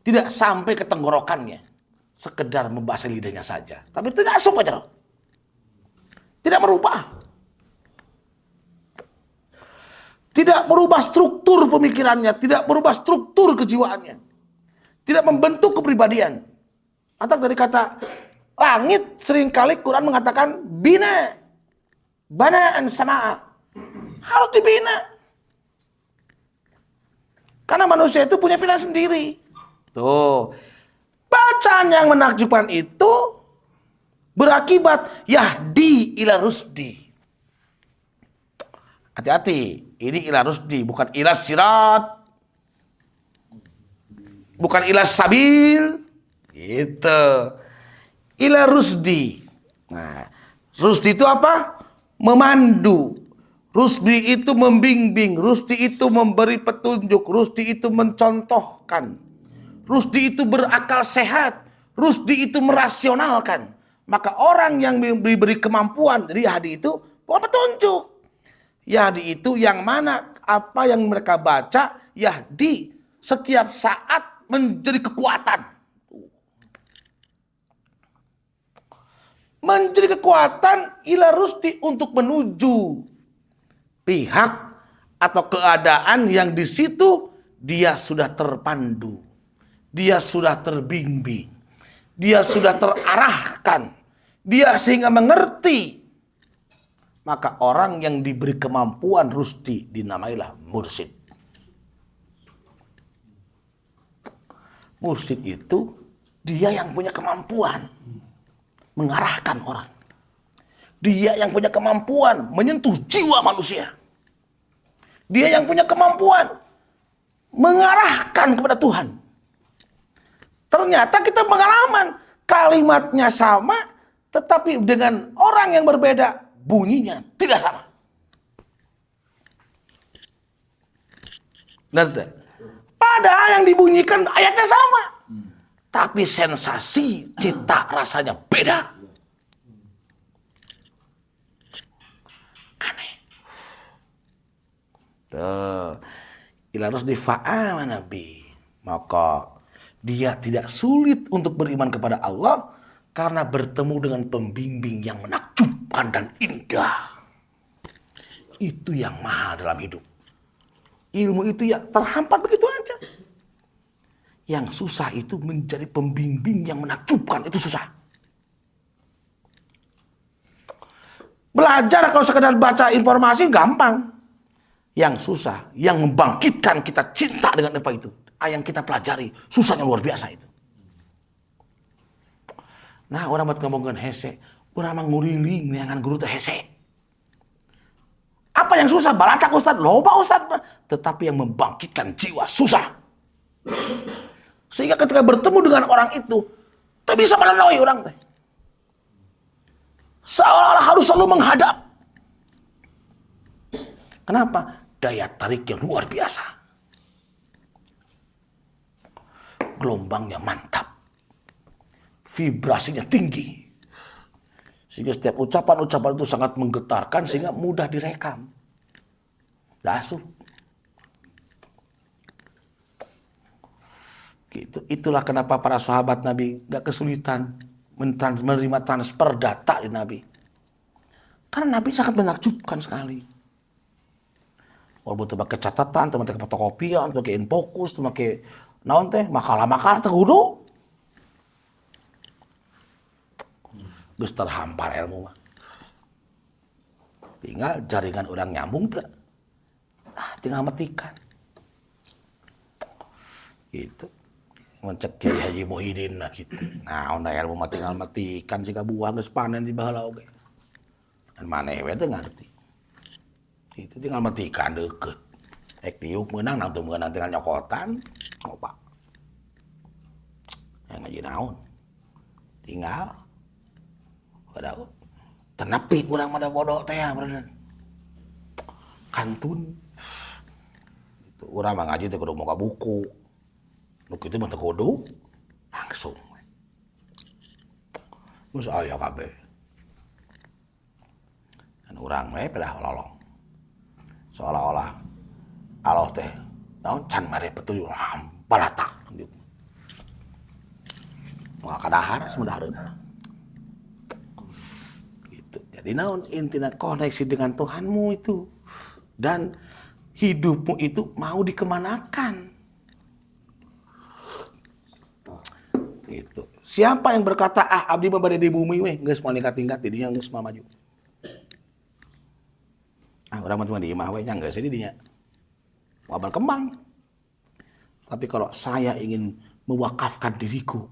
tidak sampai ke tenggorokannya, sekedar membasahi lidahnya saja. Tapi tidak masuk aja, tidak merubah. Tidak merubah struktur pemikirannya, tidak merubah struktur kejiwaannya. Tidak membentuk kepribadian. Atau dari kata langit, seringkali Quran mengatakan bina, banaan sama'a. Harus dibina. Karena manusia itu punya pilihan sendiri. Tuh, bacaan yang menakjubkan itu berakibat yahdi ila rusdi. Hati-hati, ini ila rusdi, bukan ila sirat, bukan ila sabil, gitu. Ila rusdi. Nah, rusdi itu apa? Memandu. Rusdi itu membimbing, rusdi itu memberi petunjuk, rusdi itu mencontohkan, rusdi itu berakal sehat, rusdi itu merasionalkan. Maka orang yang diberi kemampuan dari hadi itu bukan petunjuk. Yahdi itu yang mana apa yang mereka baca, Yahdi setiap saat menjadi kekuatan. Menjadi kekuatan ila rusdi untuk menuju pihak atau keadaan yang di situ dia sudah terpandu. Dia sudah terbimbing. Dia sudah terarahkan. Dia sehingga mengerti. Maka orang yang diberi kemampuan rusdi dinamailah mursyid. Mursyid itu dia yang punya kemampuan mengarahkan orang. Dia yang punya kemampuan menyentuh jiwa manusia. Dia yang punya kemampuan mengarahkan kepada Tuhan. Ternyata kita pengalaman kalimatnya sama, tetapi dengan orang yang berbeda. Bunyinya tidak sama. Ngerti? Padahal yang dibunyikan ayatnya sama. Tapi sensasi, cita, rasanya beda. Aneh. Tuh. Ila rusdi fa'ama Nabi. Maka dia tidak sulit untuk beriman kepada Allah karena bertemu dengan pembimbing yang menakjubkan dan indah. Itu yang mahal dalam hidup. Ilmu itu ya terhampat begitu aja. Yang susah itu menjadi pembimbing yang menakjubkan, itu susah. Belajar kalau sekedar baca informasi gampang. Yang susah, yang membangkitkan kita cinta dengan apa itu. Yang kita pelajari, susahnya luar biasa itu. Nah, orang buat ngomongin hese, orang mah nguriling neangan guru teh hese. Apa Apa yang susah? Balatak Ustaz, loba Ustaz. Tetapi yang membangkitkan jiwa susah. Sehingga ketika bertemu dengan orang itu, tak bisa melalui orang teh. Seolah-olah harus selalu menghadap. Kenapa? Daya tarik yang luar biasa. Gelombangnya mantap. Vibrasinya tinggi. Sehingga setiap ucapan-ucapan itu sangat menggetarkan sehingga mudah direkam. Dasuh. Gitu. Itulah kenapa para sahabat Nabi gak kesulitan menerima transfer data di Nabi. Karena Nabi sangat menakjubkan sekali. Walaupun pakai catatan, pakai fotokopian, pakai infocus, pakai naon teh, makalah-makalah teh kudu. Geus terhampar ilmu mah. Tinggal jaringan orang nyambung teh. Tinggal metikan. Gitu. Mencek Kiai Haji Muhyiddin lah gitu. Nah, onda ilmu mah tinggal metikan jika buah geus panen di baheula oge. Dan maneh we teh ngarti. Itu tinggal metikan deukeut. Ek diuk meunang nang teu meunang tinggal nyokotan, loba. Yang ngaji naon? Tinggal Daud. Tenepi urang mah da bodoh teh ya, kantun. Itu urang mah ngaji teh kudu moga buku. Nu kitu mah teu kudu langsung. Geus aya kabeh. Kan urang mah pedah lolong. Seolah-olah Allah teh naon can mere petunjuk balatak. Moal kadahar semedahareun. Jadi naon intina koneksi dengan Tuhanmu itu. Dan hidupmu itu mau dikemanakan. Gitu. Siapa yang berkata, abdi mah bade di bumi weh, geus moal ningkat-tingkat didinya geus moal maju. Urang mah cuma di imah we nya geus di dinya. Mau berkembang. Tapi kalau saya ingin mewakafkan diriku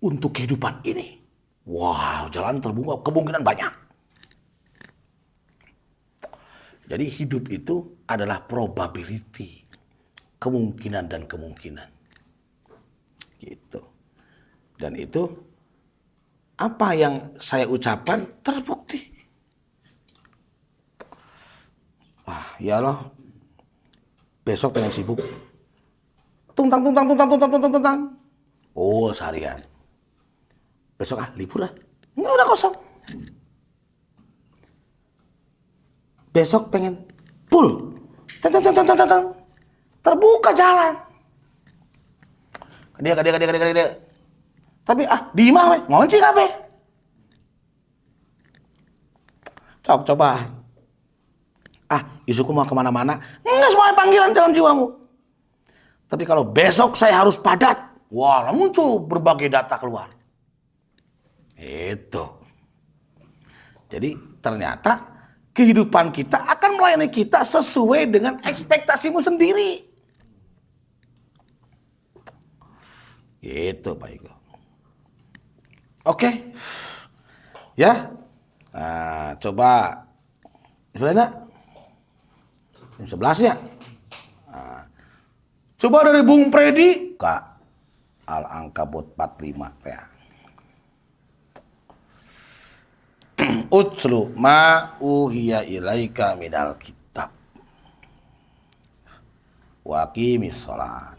untuk kehidupan ini, wow, jalan terbuka, kemungkinan banyak. Jadi hidup itu adalah probability, kemungkinan dan kemungkinan. Gitu. Dan itu apa yang saya ucapkan terbukti. Wah, ya Allah. Besok pengen sibuk. Tungtang. Oh, seharian. Besok libur lah. Enggak, udah kosong. Besok pengen full. Terbuka jalan. Dia. Tapi di imah we, ngonci kabeh. Coba. Isuku mau kemana-mana. Enggak semua panggilan dalam jiwamu. Tapi kalau besok saya harus padat. Wah, muncul berbagai data keluar. Itu. Jadi ternyata kehidupan kita akan melayani kita sesuai dengan ekspektasimu sendiri. Gitu Pak Iko. Oke. Ya. Nah, coba. Sudah enggak? Jam 11 ya. Nah, coba dari Bung Predi. Kak. Al-Ankabut 45 ya. Utslu ma uhiya ilaika minal kitab wa aqimis shalah.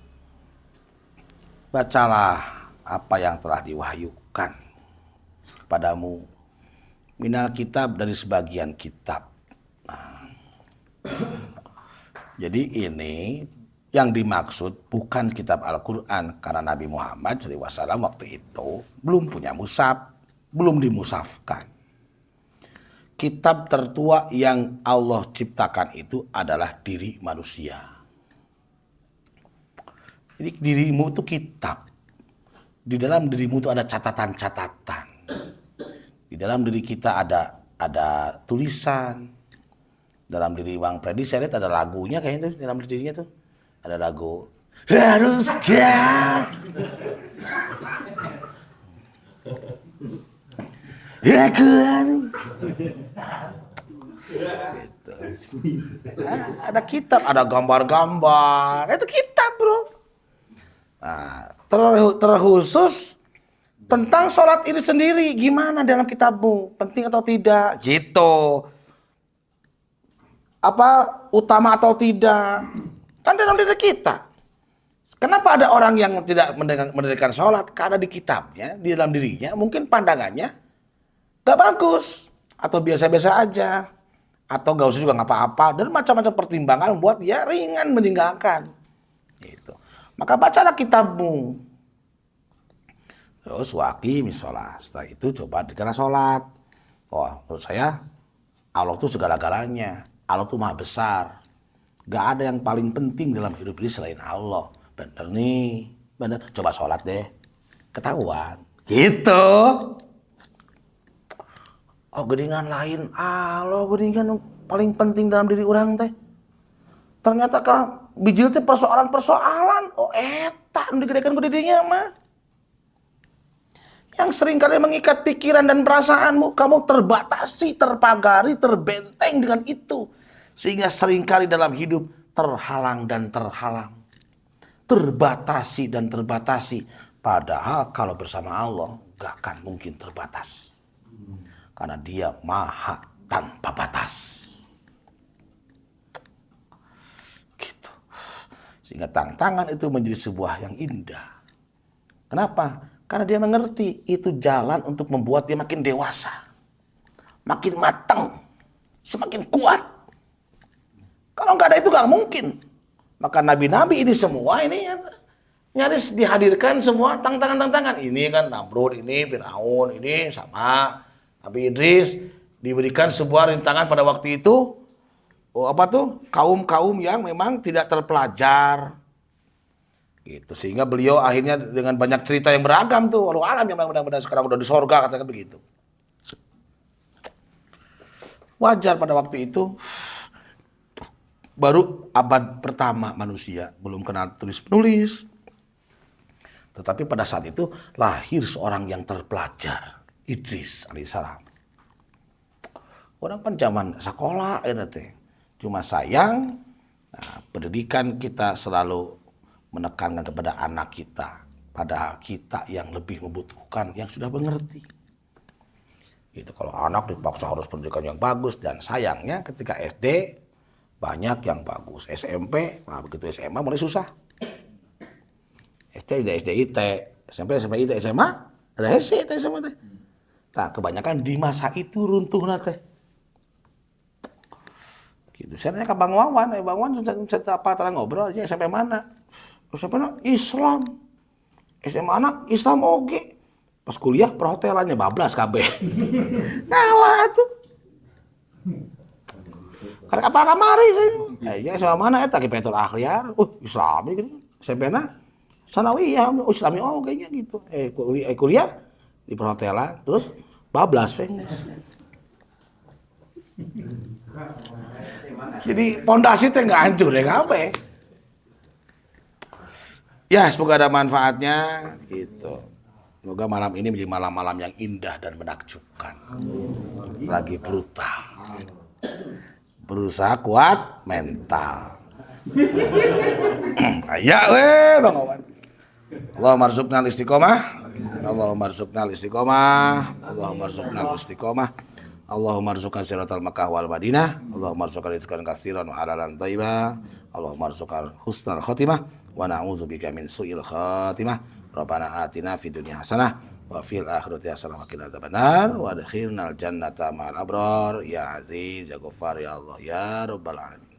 Bacalah apa yang telah diwahyukan kepadamu minal kitab dari sebagian kitab. Nah, jadi ini yang dimaksud bukan kitab Al-Quran karena Nabi Muhammad SAW waktu itu belum punya mushaf, belum dimusafkan. Kitab tertua yang Allah ciptakan itu adalah diri manusia. Jadi dirimu itu kitab. Di dalam dirimu itu ada catatan-catatan. Di dalam diri kita ada tulisan. Dalam diri Bang Predi saya lihat ada lagunya kayaknya tuh dalam dirinya tuh. Ada lagu Haruskah Ya kan. Gitu. Ada kitab, ada gambar-gambar. Itu kitab, bro. Nah, terkhusus tentang sholat ini sendiri. Gimana dalam kitabmu? Penting atau tidak? Gitu. Apa utama atau tidak? Kan dalam diri kita. Kenapa ada orang yang tidak mendirikan sholat? Karena di kitabnya, di dalam dirinya, mungkin pandangannya gak bagus. Atau biasa-biasa aja. Atau gak usah juga gak apa-apa. Dan macam-macam pertimbangan membuat dia ringan meninggalkan. Gitu. Maka bacalah kitabmu. Terus waqimi sholat. Setelah itu coba dikena sholat. Oh, menurut saya Allah itu segala-galanya. Allah itu maha besar. Gak ada yang paling penting dalam hidup ini selain Allah. Bener nih. Bener. Coba sholat deh. Ketahuan. Gitu. Oh, geningan lain. Allah geningan paling penting dalam diri orang teh. Ternyata kalau bijil teh persoalan-persoalan. Oh, eta digedekan ku dirinya mah. Yang sering kali mengikat pikiran dan perasaanmu, kamu terbatasi, terpagari, terbenteng dengan itu. Sehingga seringkali dalam hidup terhalang dan terhalang. Terbatasi dan terbatasi. Padahal kalau bersama Allah, gak akan mungkin terbatas. Karena dia maha tanpa batas. Gitu. Sehingga tantangan itu menjadi sebuah yang indah. Kenapa? Karena dia mengerti itu jalan untuk membuat dia makin dewasa. Makin matang. Semakin kuat. Kalau nggak ada itu nggak mungkin. Maka nabi-nabi ini semua ini nyaris dihadirkan semua tantangan-tantangan. Ini kan Namrud, ini Fir'aun, ini sama Nabi Idris diberikan sebuah rintangan pada waktu itu. Oh, apa tuh? Kaum-kaum yang memang tidak terpelajar. Gitu. Sehingga beliau akhirnya dengan banyak cerita yang beragam tuh. Walau alam yang mudah-mudahan sekarang udah di sorga katakan begitu. Wajar pada waktu itu. Baru abad pertama manusia. Belum kenal tulis-menulis. Tetapi pada saat itu lahir seorang yang terpelajar. Idris alaihissalam. Orang kan zaman sekolah ya teh. Cuma sayang pendidikan kita selalu menekankan kepada anak kita. Padahal kita yang lebih membutuhkan yang sudah mengerti. Gitu, kalau anak dipaksa harus pendidikan yang bagus. Dan sayangnya ketika SD banyak yang bagus. SMP, nah begitu SMA mulai susah. SD IT, SMP IT, SMA ada SD SMA teh. Nah, kebanyakan di masa itu runtuh nate. Gitu. Saya nanya ke Bang Wawan, Bang Wawan apa terang ngobrol aja SMP mana? SMP mana? Islam. SMA anak Islam oke. Pas kuliah perhotelannya bablas KB. Ngalah tuh. Karena apa kamari sih? Ya SMA mana eta ki Petrol Akhyar. Islami gitu. SMP na Sanawiyah, Islami kayaknya gitu. Kuliah di perhotelan terus bablas Jadi pondasi teh nggak hancur ya ngapain? Ya semoga ada manfaatnya gitu. Semoga malam ini menjadi malam-malam yang indah dan menakjubkan. Lagi brutal. Berusaha kuat mental. Ayo Bang Wawan. Allahumma arzuqna al-istiqomah. Allahumma arzuqna al-istiqomah. Allahumma arzuqna al-istiqomah. Allahumma arzuqna siratal Makkah wal Madinah. Allahumma arzuqna rizqan katsiran wa halalan thayyiban. Allahumma arzuqna husnal khotimah wa na'udzubika min su'il khatimah. Rabbana atina fid dunya hasanah wa fil akhirati hasanah wa qina adzabannar wa adkhilnal jannata ma'al abrar ya aziz ya ghaffar ya Allah ya rabbal alamin.